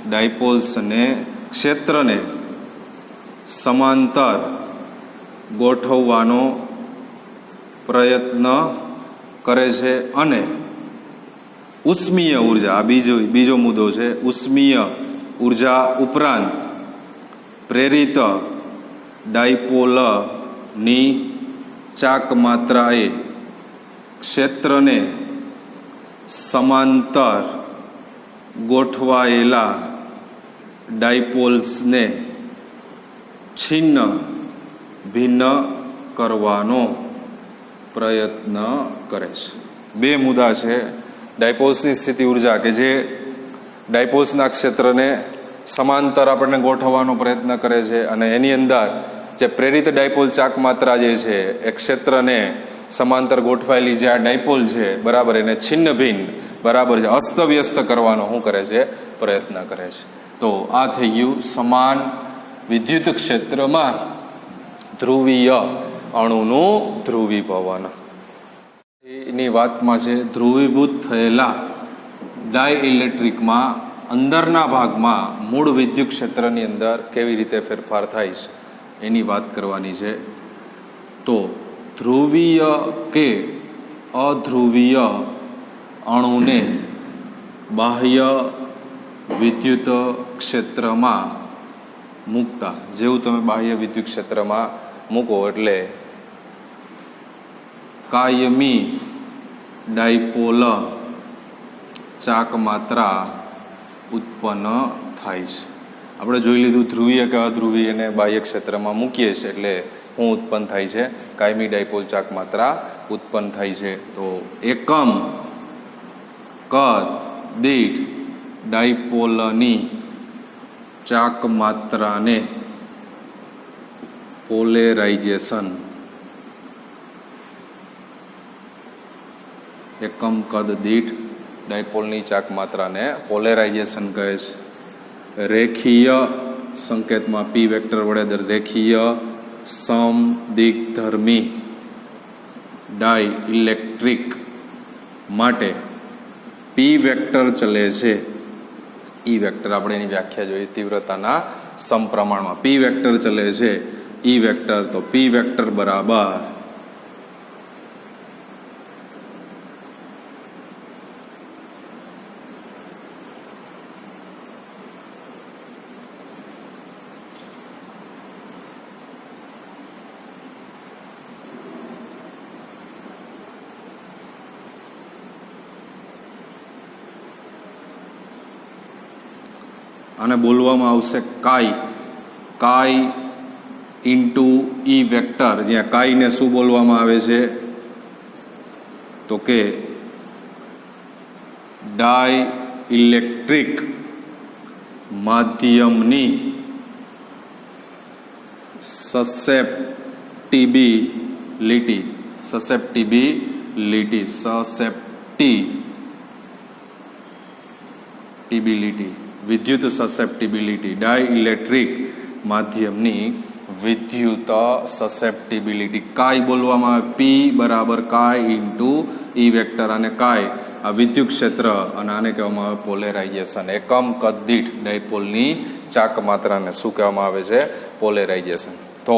ડાયપોલ્સને ક્ષેત્રને સમાંતર ગોઠવવાનો પ્રયત્ન કરે છે અને ઉષ્મીય ઉર્જા, આ બીજો મુદ્દો છે, ઉષ્મીય ઉર્જા ઉપરાંત પ્રેરિત ડાયપોલની ચાક માત્રાએ ક્ષેત્રને સમાંતર ગોઠવાયેલા ડાયપોલ્સને છિન્ન ભિન્ન કરવાનો પ્રયત્ન કરે છે. 2 મુદ્દા છે. ડાયપોલ્સની સ્થિતિ ઉર્જા કે જે ડાયપોલ્સના ક્ષેત્રને સમાંતર આપણને ગોઠવવાનો પ્રયત્ન કરે છે અને એની અંદર જે પ્રેરિત ડાયપોલ ચાક માત્રા જે છે એ ક્ષેત્રને સમાંતર ગોઠવાયેલી જે આ ડાયપોલ છે બરાબર એને છિન્ન ભિન્ન બરાબર છે, અસ્તવ્યસ્ત કરવાનો શું કરે છે, પ્રયત્ન કરે છે. તો આ થઈ ગયું સમાન વિદ્યુત ક્ષેત્રમાં ધ્રુવીય અણુનું ધ્રુવીભવન. એની વાતમાં છે ધ્રુવીભૂત થયેલા ડાયઇલેક્ટ્રિકમાં અંદરના ભાગમાં મૂળ વિદ્યુત ક્ષેત્રની અંદર કેવી રીતે ફેરફાર થાય છે એની વાત કરવાની છે. તો ધ્રુવીય કે અધ્રુવીય અણુને બાહ્ય વિદ્યુત ક્ષેત્રમાં મૂકતા, જેવું તમે બાહ્ય વિદ્યુત ક્ષેત્રમાં મૂકો એટલે કાયમી ડાયપોલ ચાક માત્રા ઉત્પન્ન થાય છે. આપણે જોઈ લીધું ધ્રુવીય કે અધ્રુવીય અને બાહ્ય ક્ષેત્રમાં મૂકીએ છીએ એટલે શું ઉત્પન્ન થાય છે, કાયમી ડાયપોલ ચાક માત્રા ઉત્પન્ન થાય છે. તો એકમ કદ દીઠ ડાયપોલની ચાક માત્રાને પોલેરાઇઝેશન, એકમ કદ દીઠ ડાયપોલની ચાક માત્રાને પોલેરાઇઝેશન કહે છે. રેખીય સંકેતમાં પી વેક્ટર વડે રેખીય સમદિગ્ધર્મી ડાયઇલેક્ટ્રિક માટે પી વેક્ટર ચલે છે. ઈ વેક્ટર આપણે એની વ્યાખ્યા જોઈએ, તીવ્રતાના સમપ્રમાણમાં પી વેક્ટર ચલે છે. ઈ વેક્ટર, તો પી વેક્ટર બરાબર આને બોલવામાં આવશે કાઈ ઇન્ટુ ઈ વેક્ટર, જ્યાં કાઈને શું બોલવામાં આવે છે તો કે ડાયઇલેક્ટ્રિક માધ્યમની સસેપ્ટિબિલિટી વિદ્યુત સસેપ્ટિબિલિટી, ડાયઇલેક્ટ્રિક માધ્યમની વિદ્યુત સસેપ્ટિબિલિટી. કાઈ બોલવામાં આવે, પી બરાબર કાઈ ઇન્ટુ ઈ વેક્ટર, અને કાઈ આ વિદ્યુત ક્ષેત્ર અને આને કહેવામાં આવે પોલેરાઇઝેશન. એકમ કદ દીઠ ડાયપોલની ચાક માત્રાને શું કહેવામાં આવે છે, પોલેરાઇઝેશન. તો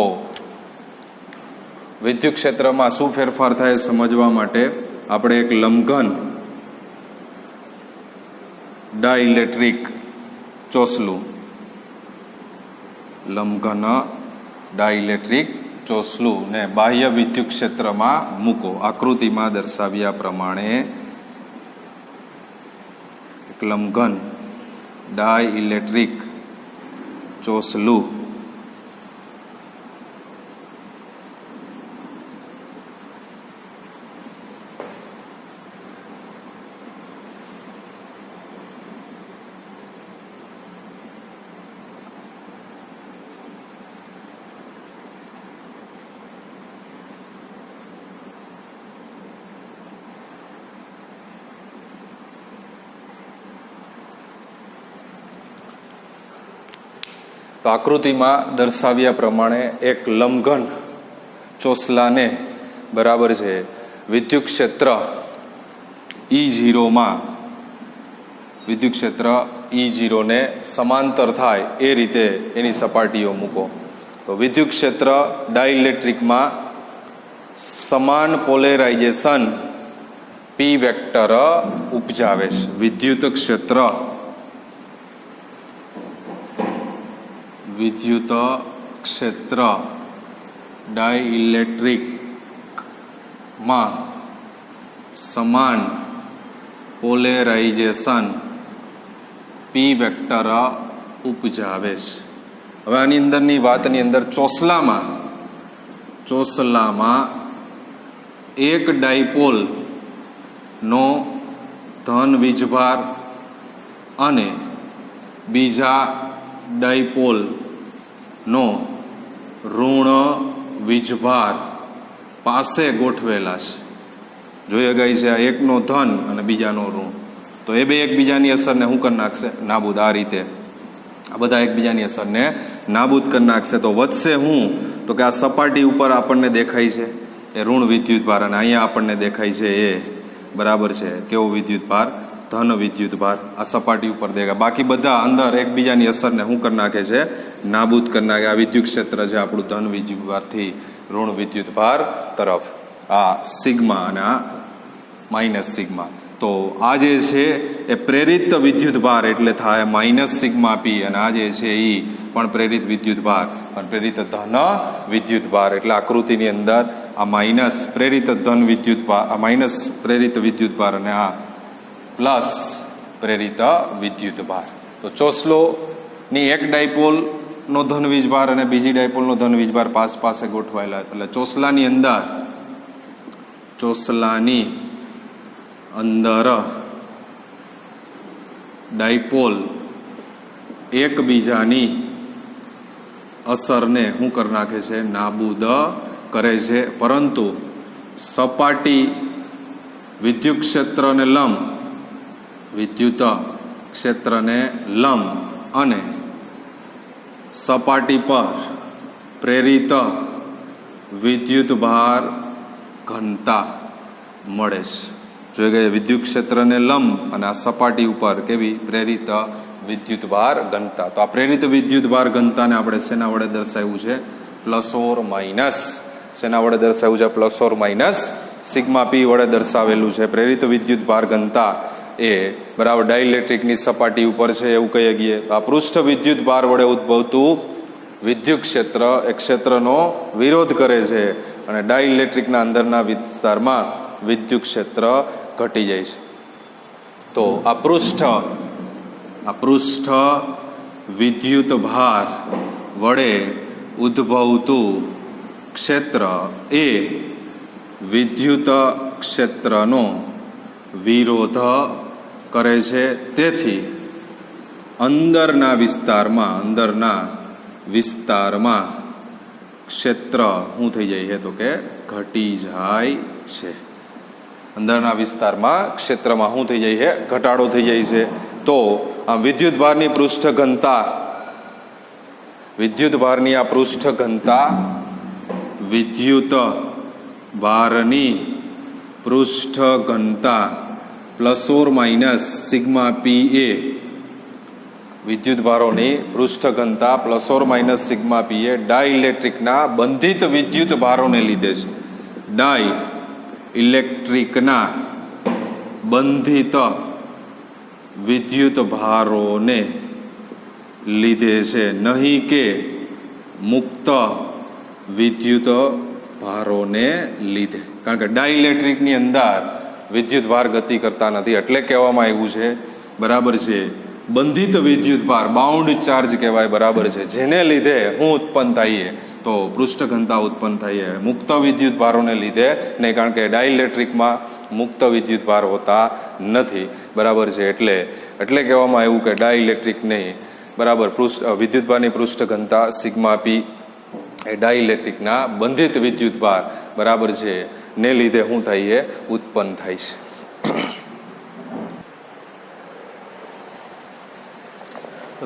વિદ્યુત ક્ષેત્રમાં શું ફેરફાર થાય સમજવા માટે આપણે એક લંબઘન ડાયઇલેક્ટ્રિક ચોસલું, લંબઘન ડાયઇલેક્ટ્રિક ચોસલું ને બાહ્ય વિદ્યુત ક્ષેત્રમાં મૂકો. આકૃતિમાં દર્શાવ્યા પ્રમાણે એક લંબઘન ડાયઇલેક્ટ્રિક ચોસલું તો આકૃતિમાં દર્શાવ્યા પ્રમાણે એક લંબઘન ચોસલાને બરાબર છે વિદ્યુત ક્ષેત્ર E0માં વિદ્યુત ક્ષેત્ર E0 ને સમાંતર થાય એ રીતે એની સપાટીઓ મૂકો. તો વિદ્યુત ક્ષેત્ર ડાયઇલેક્ટ્રિકમાં સમાન પોલેરાઇઝેશન પી વેક્ટર ઉપજાવે છે. વિદ્યુત ક્ષેત્ર ડાયઇલેક્ટ્રિકમાં સમાન પોલેરાઇઝેશન પી વેક્ટર ઉપજાવે છે. હવે આની અંદરની વાતની અંદર ચોસલામાં એક ડાયપોલ નો ધન વીજભાર અને બીજા ડાયપોલ નો ઋણ વીજભાર પાસે ગોઠવેલા છે. જોઈ ગઈ છે આ એકનો ધન અને બીજાનો ઋણ. તો એ બે એકબીજાની અસરને શું કરી નાખશે? નાબૂદ. આ રીતે આ બધા એકબીજાની અસરને નાબૂદ કરી નાખશે. તો વધશે હું? તો કે આ સપાટી ઉપર આપણને દેખાય છે એ ઋણ વિદ્યુતભાર, અને અહીંયા આપણને દેખાય છે એ બરાબર છે કેવો વિદ્યુતભાર? ધન વિદ્યુતભાર. આ સપાટી ઉપર દેખાય. બાકી બધા અંદર એકબીજાની અસરને શું કરી નાખે છે? નાબૂદ કરી નાખે. આ વિદ્યુત ક્ષેત્ર છે આપણું ધન વિદ્યુતભારથી ઋણ વિદ્યુતભાર તરફ. આ સિગ્મા અને આ માઇનસ સિગ્મા. તો આ જે છે એ પ્રેરિત વિદ્યુતભાર એટલે થાય માઇનસ સિગ્મા પી, અને આ જે છે એ પણ પ્રેરિત વિદ્યુતભાર, પણ પ્રેરિત ધન વિદ્યુતભાર. એટલે આકૃતિની અંદર આ માઇનસ પ્રેરિત ધન વિદ્યુતભાર, આ માઇનસ પ્રેરિત વિદ્યુતભાર અને આ પ્લસ પ્રેરિત વિદ્યુતભાર. તો ચોસલોની એક ડાયપોલનો ધન વીજભાર અને બીજી ડાયપોલનો ધન વીજભાર પાસે ગોઠવાયેલા. એટલે ચોસલાની અંદર ડાયપોલ એકબીજાની અસરને શું કરી નાખે છે? નાબૂદ કરે છે. પરંતુ સપાટી વિદ્યુત ક્ષેત્રને લંબ અને સપાટી પર પ્રેરિત વિદ્યુતભાર ઘનતા મળે છે. જોઈ ગયા? વિદ્યુત ક્ષેત્રને લંબ અને આ સપાટી ઉપર કેવી? પ્રેરિત વિદ્યુતભાર ઘનતા. તો આ પ્રેરિત વિદ્યુતભાર ઘનતાને આપણે શેના વડે દર્શાવ્યું છે? Plus or minus. શેના વડે દર્શાવ્યું છે? પ્લસ ઓર માઇનસ સિગ્મા પી વડે દર્શાવેલું છે. પ્રેરિત વિદ્યુતભાર ઘનતા એ બરાબર ડાઇલેક્ટ્રિકની સપાટી ઉપર છે એવું કહીએ ગઈએ. આ પૃષ્ઠ વિદ્યુતભાર વડે ઉદ્ભવતું વિદ્યુત ક્ષેત્ર એ ક્ષેત્રનો વિરોધ કરે છે, અને ડાઇલેક્ટ્રિકના અંદરના વિસ્તારમાં વિદ્યુત ક્ષેત્ર ઘટી જાય છે. તો આ પૃષ્ઠ વિદ્યુતભાર વડે ઉદ્ભવતું ક્ષેત્ર એ વિદ્યુત ક્ષેત્રનો વિરોધ કરે છે. તેથી અંદરના વિસ્તારમાં ક્ષેત્ર શું થઈ જાય છે? તો કે ઘટી જાય છે. અંદરના વિસ્તારમાં ક્ષેત્રમાં શું થઈ જાય છે? ઘટાડો થઈ જાય છે. તો આ વિદ્યુતભારની પૃષ્ઠ ઘનતા, વિદ્યુતભારની આ પૃષ્ઠ ઘનતા વિદ્યુતભારની પૃષ્ઠ ઘનતા plus or minus sigma P A, વિદ્યુતભારોની પૃષ્ઠ ઘનતા plus or minus sigma P A ડાઇલેક્ટ્રિકના બંધિત વિદ્યુતભારોને લીધે છે. ડાઇલેક્ટ્રિકના બંધિત વિદ્યુતભારોને લીધે છે, નહીં કે મુક્ત વિદ્યુતભારોને લીધે. કારણ કે ડાઇલેક્ટ્રિકની અંદર વિદ્યુતભાર ગતિ કરતા નથી, એટલે કહેવામાં આવ્યું છે બરાબર છે બંધિત વિદ્યુતભાર, બાઉન્ડ ચાર્જ કહેવાય બરાબર છે, જેને લીધે શું ઉત્પન્ન થાય? તો પૃષ્ઠ ઘનતા ઉત્પન્ન થાય. મુક્ત વિદ્યુતભારોને લીધે નહીં, કારણ કે ડાઇલેક્ટ્રિકમાં મુક્ત વિદ્યુતભાર હોતા નથી બરાબર છે. એટલે કહેવામાં આવ્યું કે ડાઇલેક્ટ્રિક નહીં બરાબર વિદ્યુતભારની પૃષ્ઠ ઘનતા સિગ્મા પી એ ડાઇલેક્ટ્રિકના બંધિત વિદ્યુતભાર બરાબર છે ને લીધે શું થાય? ઉત્પન્ન થાય છે.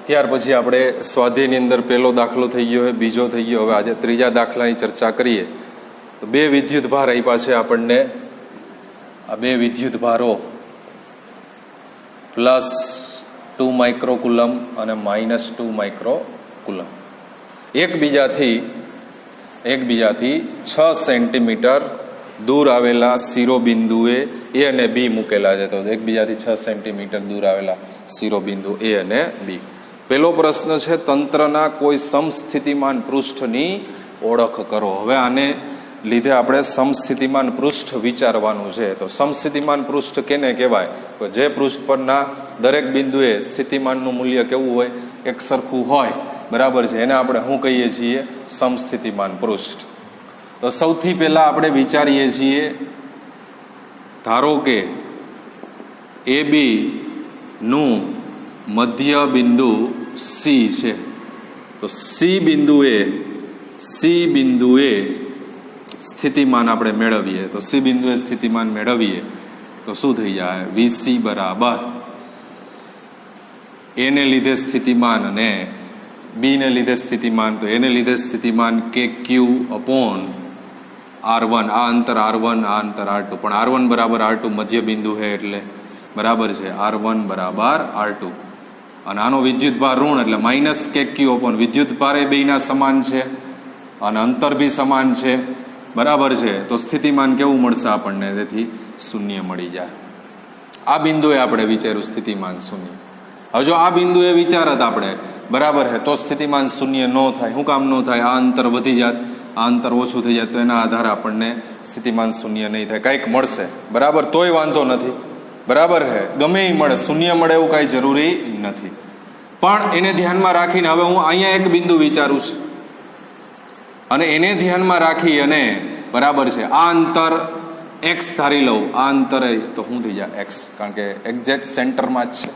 ત્યાર પછી આપણે સ્વાધ્યાયની અંદર પહેલો દાખલો થઈ ગયો હોય, બીજો થઈ ગયો. હવે આજે ત્રીજા દાખલાની ચર્ચા કરીએ. તો બે વિદ્યુતભાર આપ્યા છે આપણને. આ બે વિદ્યુતભારો +2 માઇક્રોકુલમ અને -2 માઇક્રોકુલમ એકબીજાથી 6 સેન્ટીમીટર દૂર આવેલા શિરોબિંદુએ એ અને બી મૂકેલા છે. તો એકબીજાથી 6 સેન્ટીમીટર દૂર આવેલા શિરોબિંદુ એ અને બી. પહેલો પ્રશ્ન છે તંત્રના કોઈ સમસ્થિતિમાન પૃષ્ઠની ઓળખ કરો. હવે આને લીધે આપણે સમસ્થિતિમાન પૃષ્ઠ વિચારવાનું છે. તો સમસ્થિતિમાન પૃષ્ઠ કેને કહેવાય? જે પૃષ્ઠ પરના દરેક બિંદુએ સ્થિતિમાનનું મૂલ્ય કેવું હોય? એક સરખું હોય બરાબર છે. એને આપણે શું કહીએ છીએ? સમસ્થિતિમાન પૃષ્ઠ. તો સૌથી પહેલા આપણે વિચારીએ છીએ, ધારો કે એ બી નું મધ્ય બિંદુ સી છે. તો સી બિંદુએ સ્થિતિમાન આપણે મેળવીએ. તો સી બિંદુએ સ્થિતિમાન મેળવીએ તો શું થઈ જાય? VC બરાબર એ ને લીધે સ્થિતિમાન અને બી ને લીધે સ્થિતિમાન, તો એને લીધે સ્થિતિમાન કે ક્યુ અપોન R1, આ અંતર R1, આ અંતર R2, પણ R1 બરાબર R2 મધ્ય બિંદુ છે એટલે બરાબર છે R1 બરાબર R2, અને આનો વિદ્યુત ભાર ઋણ એટલે માઇનસ કે ક્યુ અપોન, વિદ્યુત ભાર એ બેયના સમાન છે અને અંતર બી સમાન છે, બરાબર છે, તો સ્થિતિમાન કેવું મળશે આપણને, તેથી શૂન્ય મળી જાય. આ બિંદુએ આપણે વિચાર્યું સ્થિતિમાન શૂન્ય. હવે જો આ બિંદુએ વિચારત આપણે, બરાબર છે, તો સ્થિતિમાન શૂન્ય ન થાય. શું કામ ન થાય? આ અંતર વધી જાત, આ અંતર ઓછું થઈ જાય, તો એના આધારે આપણને સ્થિતિમાન શૂન્ય નહીં થાય. કંઈક મળશે, બરાબર, તોય વાંધો નથી, બરાબર છે, ગમે એ મળે, શૂન્ય મળે એવું કાંઈ જરૂરી નથી. પણ એને ધ્યાનમાં રાખીને હવે હું અહીંયા એક બિંદુ વિચારું છું અને એને ધ્યાનમાં રાખી અને બરાબર છે આ અંતર એક્સ ધારી લઉં, આ અંતરે તો શું થઈ જાય એક્સ, કારણ કે એક્ઝેક્ટ સેન્ટરમાં જ છે,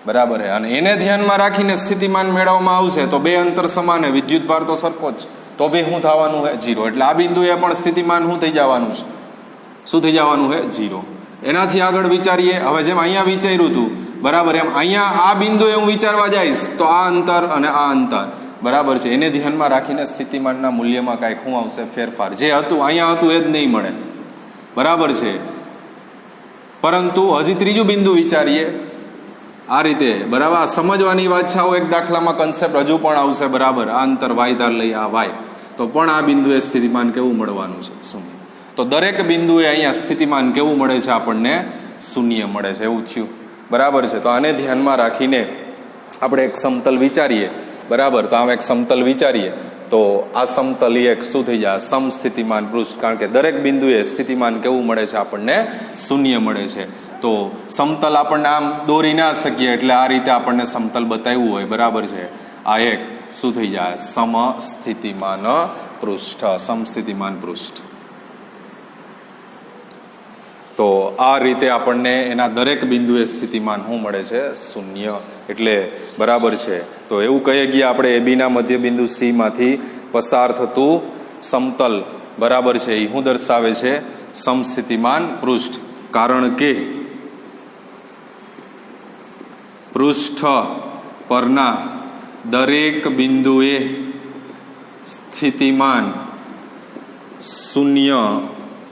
બરાબર છે, અને એને ધ્યાનમાં રાખીને સ્થિતિમાન મેળવવામાં આવશે તો બે અંતર સમાન, વિદ્યુત ભાર તો સરખો જ, તો બી શું થવાનું છે? ઝીરો. એટલે આ બિંદુએ પણ સ્થિતિમાન શું થઈ જવાનું છે? શું થઈ જવાનું છે? ઝીરો. એનાથી આગળ વિચારીએ. હવે જેમ અહીંયા વિચાર્યું હતું, બરાબર, એમ અહીંયા આ બિંદુએ હું વિચારવા જઈશ તો આ અંતર અને આ અંતર, બરાબર છે, એને ધ્યાનમાં રાખીને સ્થિતિમાનના મૂલ્યમાં કાંઈક શું આવશે? ફેરફાર. જે હતું અહીંયા હતું એ જ નહીં મળે, બરાબર છે. પરંતુ હજી ત્રીજું બિંદુ વિચારીએ આ રીતે, બરાબર, આ સમજવાની વાત છે. આવો એક દાખલામાં કન્સેપ્ટ હજુ પણ આવશે, બરાબર, આ અંતર વાય ધાર લઈ, આ વાય, તો પણ આ બિંદુએ સ્થિતિમાન કેવું મળવાનું છે? શૂન્ય. તો દરેક બિંદુએ અહીંયા સ્થિતિમાન કેવું મળે છે આપણને? શૂન્ય મળે છે. એવું થયું, બરાબર છે. તો આને ધ્યાનમાં રાખીને આપણે એક સમતલ વિચારીએ, બરાબર, તો આમ એક સમતલ વિચારીએ તો આ સમતલ એક શું થઈ જાય? સમસ્થિતિમાન પૃષ્ઠ, કારણ કે દરેક બિંદુએ સ્થિતિમાન કેવું મળે છે આપણને? શૂન્ય મળે છે. તો સમતલ આપણને આમ દોરી ના શકીએ એટલે આ રીતે આપણને સમતલ બતાવ્યું હોય, બરાબર છે, આ એક શું થઈ જાય? સમસ્થિતિમાન પૃષ્ઠ, સમસ્થિતિમાન પૃષ્ઠ. તો આ રીતે આપણને એના દરેક બિંદુએ સ્થિતિમાન શું મળે છે? શૂન્ય. એટલે બરાબર છે, તો એવું કહીએ ગયા આપણે એબીના મધ્ય બિંદુ સી માંથી પસાર થતું સમતલ, બરાબર છે, એ શું દર્શાવે છે? સમસ્થિતિમાન પૃષ્ઠ. કારણ કે પૃષ્ઠ પરના દરેક બિંદુએ સ્થિતિમાન શૂન્ય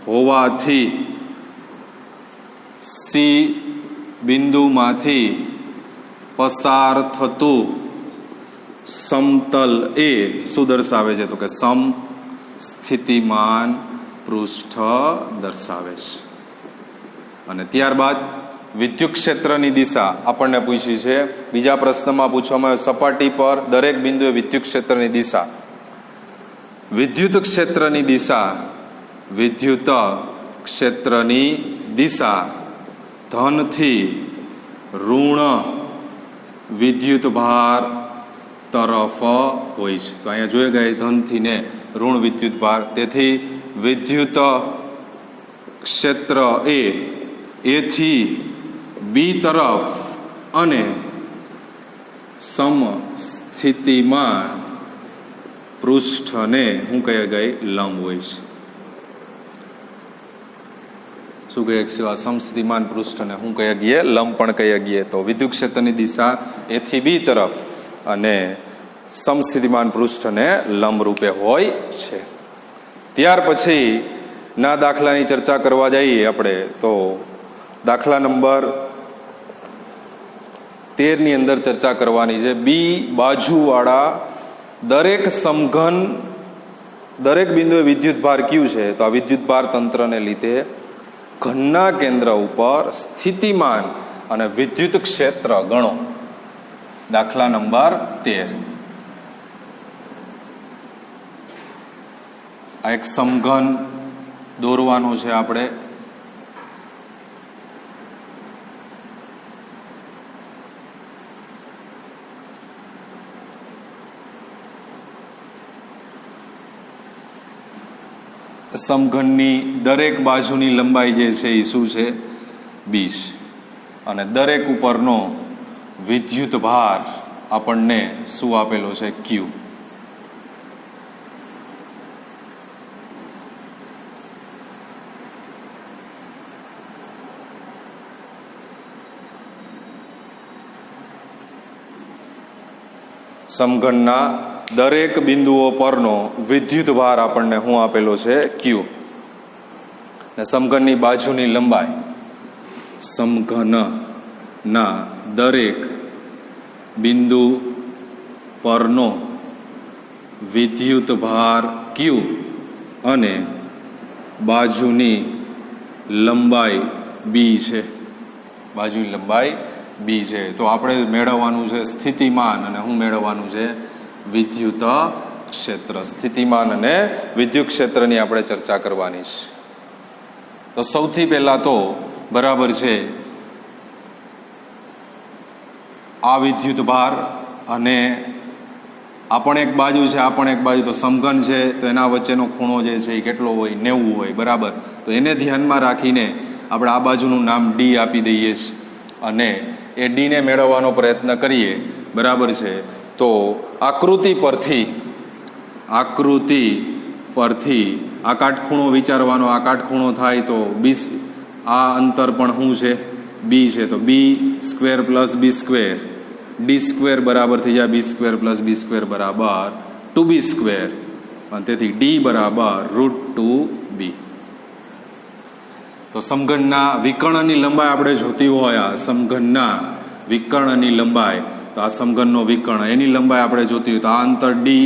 હોવાથી સી બિંદુમાંથી પસાર થતું સમતલ એ શું દર્શાવે છે? તો કે સમસ્થિતિમાન પૃષ્ઠ દર્શાવે છે. અને ત્યારબાદ વિદ્યુત ક્ષેત્રની દિશા આપણને પૂછી છે. બીજા પ્રશ્નમાં પૂછવામાં આવ્યું સપાટી પર દરેક બિંદુએ વિદ્યુત ક્ષેત્રની દિશા. વિદ્યુત ક્ષેત્રની દિશા, વિદ્યુત ક્ષેત્રની દિશા ધનથી ઋણ વિદ્યુત ભાર તરફ હોય છે. તો અહીંયા જોઈ ગયા ધનથી ને ઋણ વિદ્યુત ભાર, તેથી વિદ્યુત ક્ષેત્ર એથી બી તરફ અને સમસ્થિતિમાન પૃષ્ઠને શું કહે ગઈ? લંબ હોય છે. શું કહે? સમસ્થિતિમાન પૃષ્ઠને શું કહે ગયે? લંબ પણ કહે ગયે. તો વિદ્યુત ક્ષેત્રની દિશા એથી બી તરફ અને સમસ્થિતિમાન પૃષ્ઠને લંબ રૂપે હોય છે. ત્યાર પછી ના દાખલાની ચર્ચા કરવા જઈએ આપણે તો દાખલા નંબર 13 ની અંદર ચર્ચા કરવાની છે. બી બાજુવાળા દરેક સમઘન દરેક બિંદુએ વિદ્યુત ભાર ક્યુ છે, તો આ વિદ્યુત ભાર તંત્રને લીધે ઘનના કેન્દ્ર ઉપર સ્થિતિમાન અને વિદ્યુત ક્ષેત્ર ગણો. દાખલા નંબર 13. આ એક સમઘન દોરવાનું છે આપણે. સમઘનની દરેક બાજુની લંબાઈ જે છે એ શું છે? 20. અને દરેક ઉપરનો વિદ્યુત ભાર આપણને શું આપેલો છે? ક્યુ. સમઘનના દરેક બિંદુઓ પરનો વિદ્યુત ભાર આપણને શું આપેલો છે? ક્યુ. ને સમઘનની બાજુની લંબાઈ, સમઘનના દરેક બિંદુ પરનો વિદ્યુત ભાર ક્યુ અને બાજુની લંબાઈ બી છે. બાજુની લંબાઈ બી છે. તો આપણે મેળવવાનું છે સ્થિતિમાન અને શું મેળવવાનું છે? વિદ્યુત ક્ષેત્ર. સ્થિતિમાન અને વિદ્યુત ક્ષેત્રની આપણે ચર્ચા કરવાની છે. તો સૌથી પહેલા તો બરાબર છે આ વિદ્યુત ભાર અને આ પણ એક બાજુ છે, આ પણ એક બાજુ, તો સમઘન છે તો એના વચ્ચેનો ખૂણો જે છે એ કેટલો હોય? 90 હોય. બરાબર. તો એને ધ્યાનમાં રાખીને આપણે આ બાજુનું નામ ડી આપી દઈએ છીએ અને એ ડીને મેળવવાનો પ્રયત્ન કરીએ. બરાબર છે. તો આકૃતિ પરથી આ કાટખૂણો વિચારવાનો. આ કાટખૂણો થાય તો આ અંતર પણ શું છે? બી છે. તો બી સ્ક્વેર પ્લસ બી સ્ક્વેર, ડી સ્ક્વેર બરાબર થઈ જાય બી સ્ક્વેર પ્લસ બી સ્ક્વેર બરાબર 2b સ્ક્વેર, અને તેથી ડી બરાબર √2b. તો સમઘનના વિકર્ણની લંબાઈ આપણે જોતી હોય, આ સમઘનના વિકર્ણની લંબાઈ, તો આ સમઘનનો વિકર્ણ એની લંબાઈ આપણે જોતી હોય તો આ અંતર ડી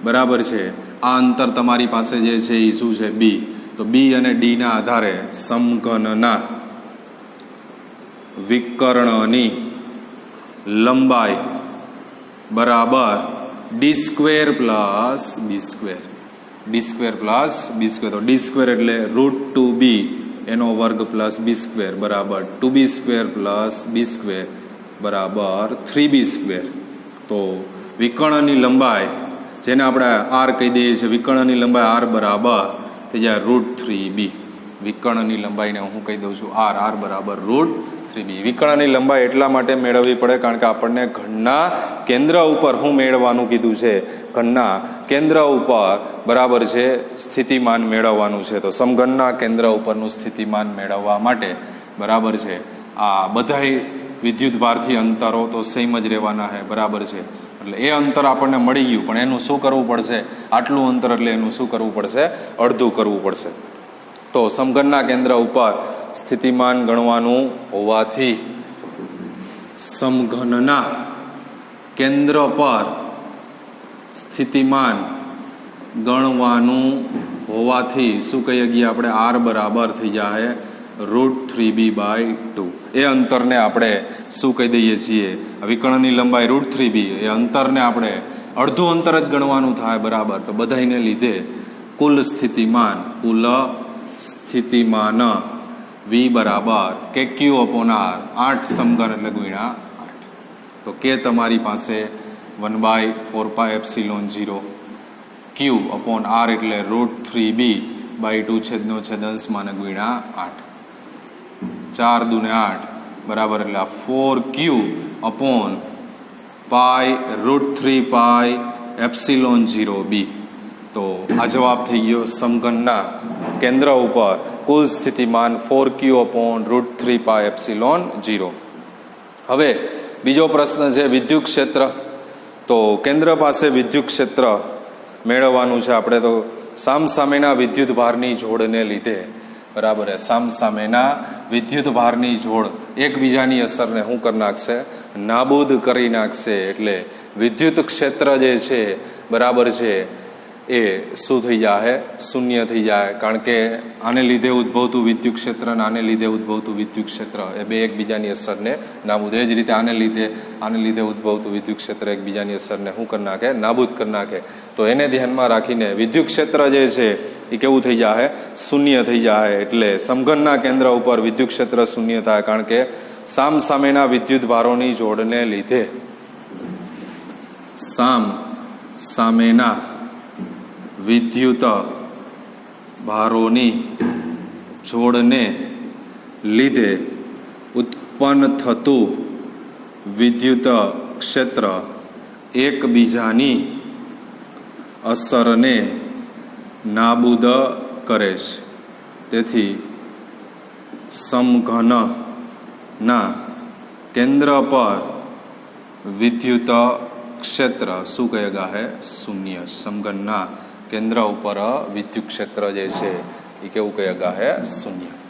બરાબર છે. આ અંતર તમારી પાસે જે છે એ શું છે? બી. તો બી અને ડી ના આધારે સમઘનના વિકર્ણની લંબાઈ બરાબર ડી સ્ક્વેર પ્લસ બી સ્ક્વેર, ડી સ્ક્વેર પ્લસ બી સ્ક્વેર. તો ડી સ્ક્વેર એટલે √2b એનો વર્ગ પ્લસ બી સ્ક્વેર બરાબર 2b સ્ક્વેર પ્લસ બી સ્ક્વેર બરાબર 3b સ્ક્વેર. તો વિકર્ણની લંબાઈ જેને આપણે આર કહી દઈએ છીએ, વિકર્ણની લંબાઈ આર બરાબર થઈ જાય √3b. વિકર્ણની લંબાઈને હું કહી દઉં છું આર. આર બરાબર √3b. વિકર્ણની લંબાઈ એટલા માટે મેળવવી પડે કારણ કે આપણને ઘનના કેન્દ્ર ઉપર શું મેળવવાનું કીધું છે? ઘનના કેન્દ્ર ઉપર બરાબર છે સ્થિતિમાન મેળવવાનું છે. તો સમઘનના કેન્દ્ર ઉપરનું સ્થિતિમાન મેળવવા માટે બરાબર છે આ બધાય વિદ્યુત ભારથી અંતરો તો સેમ જ રહેવાના છે. બરાબર છે. એટલે એ અંતર આપણને મળી ગયું, પણ એનું શું કરવું પડશે? આટલું અંતર એટલે એનું શું કરવું પડશે? અડધું કરવું પડશે. તો સમઘનના કેન્દ્ર ઉપર સ્થિતિમાન ગણવાનું હોવાથી સમઘનના કેન્દ્ર પર સ્થિતિમાન ગણવાનું હોવાથી શું કહીએ ગયા આપણે? આર બરાબર થઈ જાય √3b/2. એ અંતરને આપણે શું કહી દઈએ છીએ? વિકર્ણની લંબાઈ √3b, એ અંતરને આપણે અડધું અંતર જ ગણવાનું થાય. બરાબર. તો બધાને લીધે કુલ સ્થિતિમાન વી બરાબર કે ક્યુ અપોન આર, 8 સમઘન એટલે ગુણ્યા 8. તો કે તમારી પાસે 1/4πε0 ક્યુ અપોન આર એટલે √3b/2 છેદનો છેદંશમાં ને ગુણ્યા 8. 4 દુને 8 બરાબર એટલે 4q અપોન √3πε0b. તો આ જવાબ થઈ ગયો સમઘનના કેન્દ્ર ઉપર કુલ સ્થિતિમાન 4q અપોન √3πε0. હવે બીજો પ્રશ્ન છે વિદ્યુત ક્ષેત્ર. તો કેન્દ્ર પાસે વિદ્યુત ક્ષેત્ર મેળવવાનું છે આપણે. તો સામસામેના વિદ્યુત ભારની જોડને લીધે બરાબર સામસામેના વિદ્યુત ભારની જોડ એકબીજાની અસરને શું કરી નાખશે? નાબૂદ કરી નાખશે. એટલે વિદ્યુત ક્ષેત્ર જે છે બરાબર છે એ શું થઈ જાય? શૂન્ય થઈ જાય. કારણ કે આને લીધે ઉદ્ભવતું વિદ્યુત ક્ષેત્ર અને આને લીધે ઉદ્ભવતું વિદ્યુત ક્ષેત્ર એ બે એકબીજાની અસરને નાબૂદ. એ જ રીતે આને લીધે ઉદ્ભવતું વિદ્યુત ક્ષેત્ર એકબીજાની અસરને શું કરી નાખે? નાબૂદ કરી નાખે. તો એને ધ્યાનમાં રાખીને વિદ્યુત ક્ષેત્ર જે છે એ કેવું થઈ જાય? શૂન્ય થઈ જાય. એટલે સમઘનના કેન્દ્ર ઉપર વિદ્યુત ક્ષેત્ર શૂન્ય થાય કારણ કે સામસામેના વિદ્યુત ભારોની જોડને લીધે સામસામેના વિદ્યુત ભારોની જોડને લીધે ઉત્પન્ન થતું વિદ્યુત ક્ષેત્ર એકબીજાની અસરને નાબૂદ કરે છે. તેથી સમઘનના કેન્દ્ર પર વિદ્યુત ક્ષેત્ર શું કહેગા હે શૂન્ય છે. સમઘનના કેન્દ્ર ઉપર વિદ્યુત ક્ષેત્ર જે છે એ કેવું કહેગા હે શૂન્ય.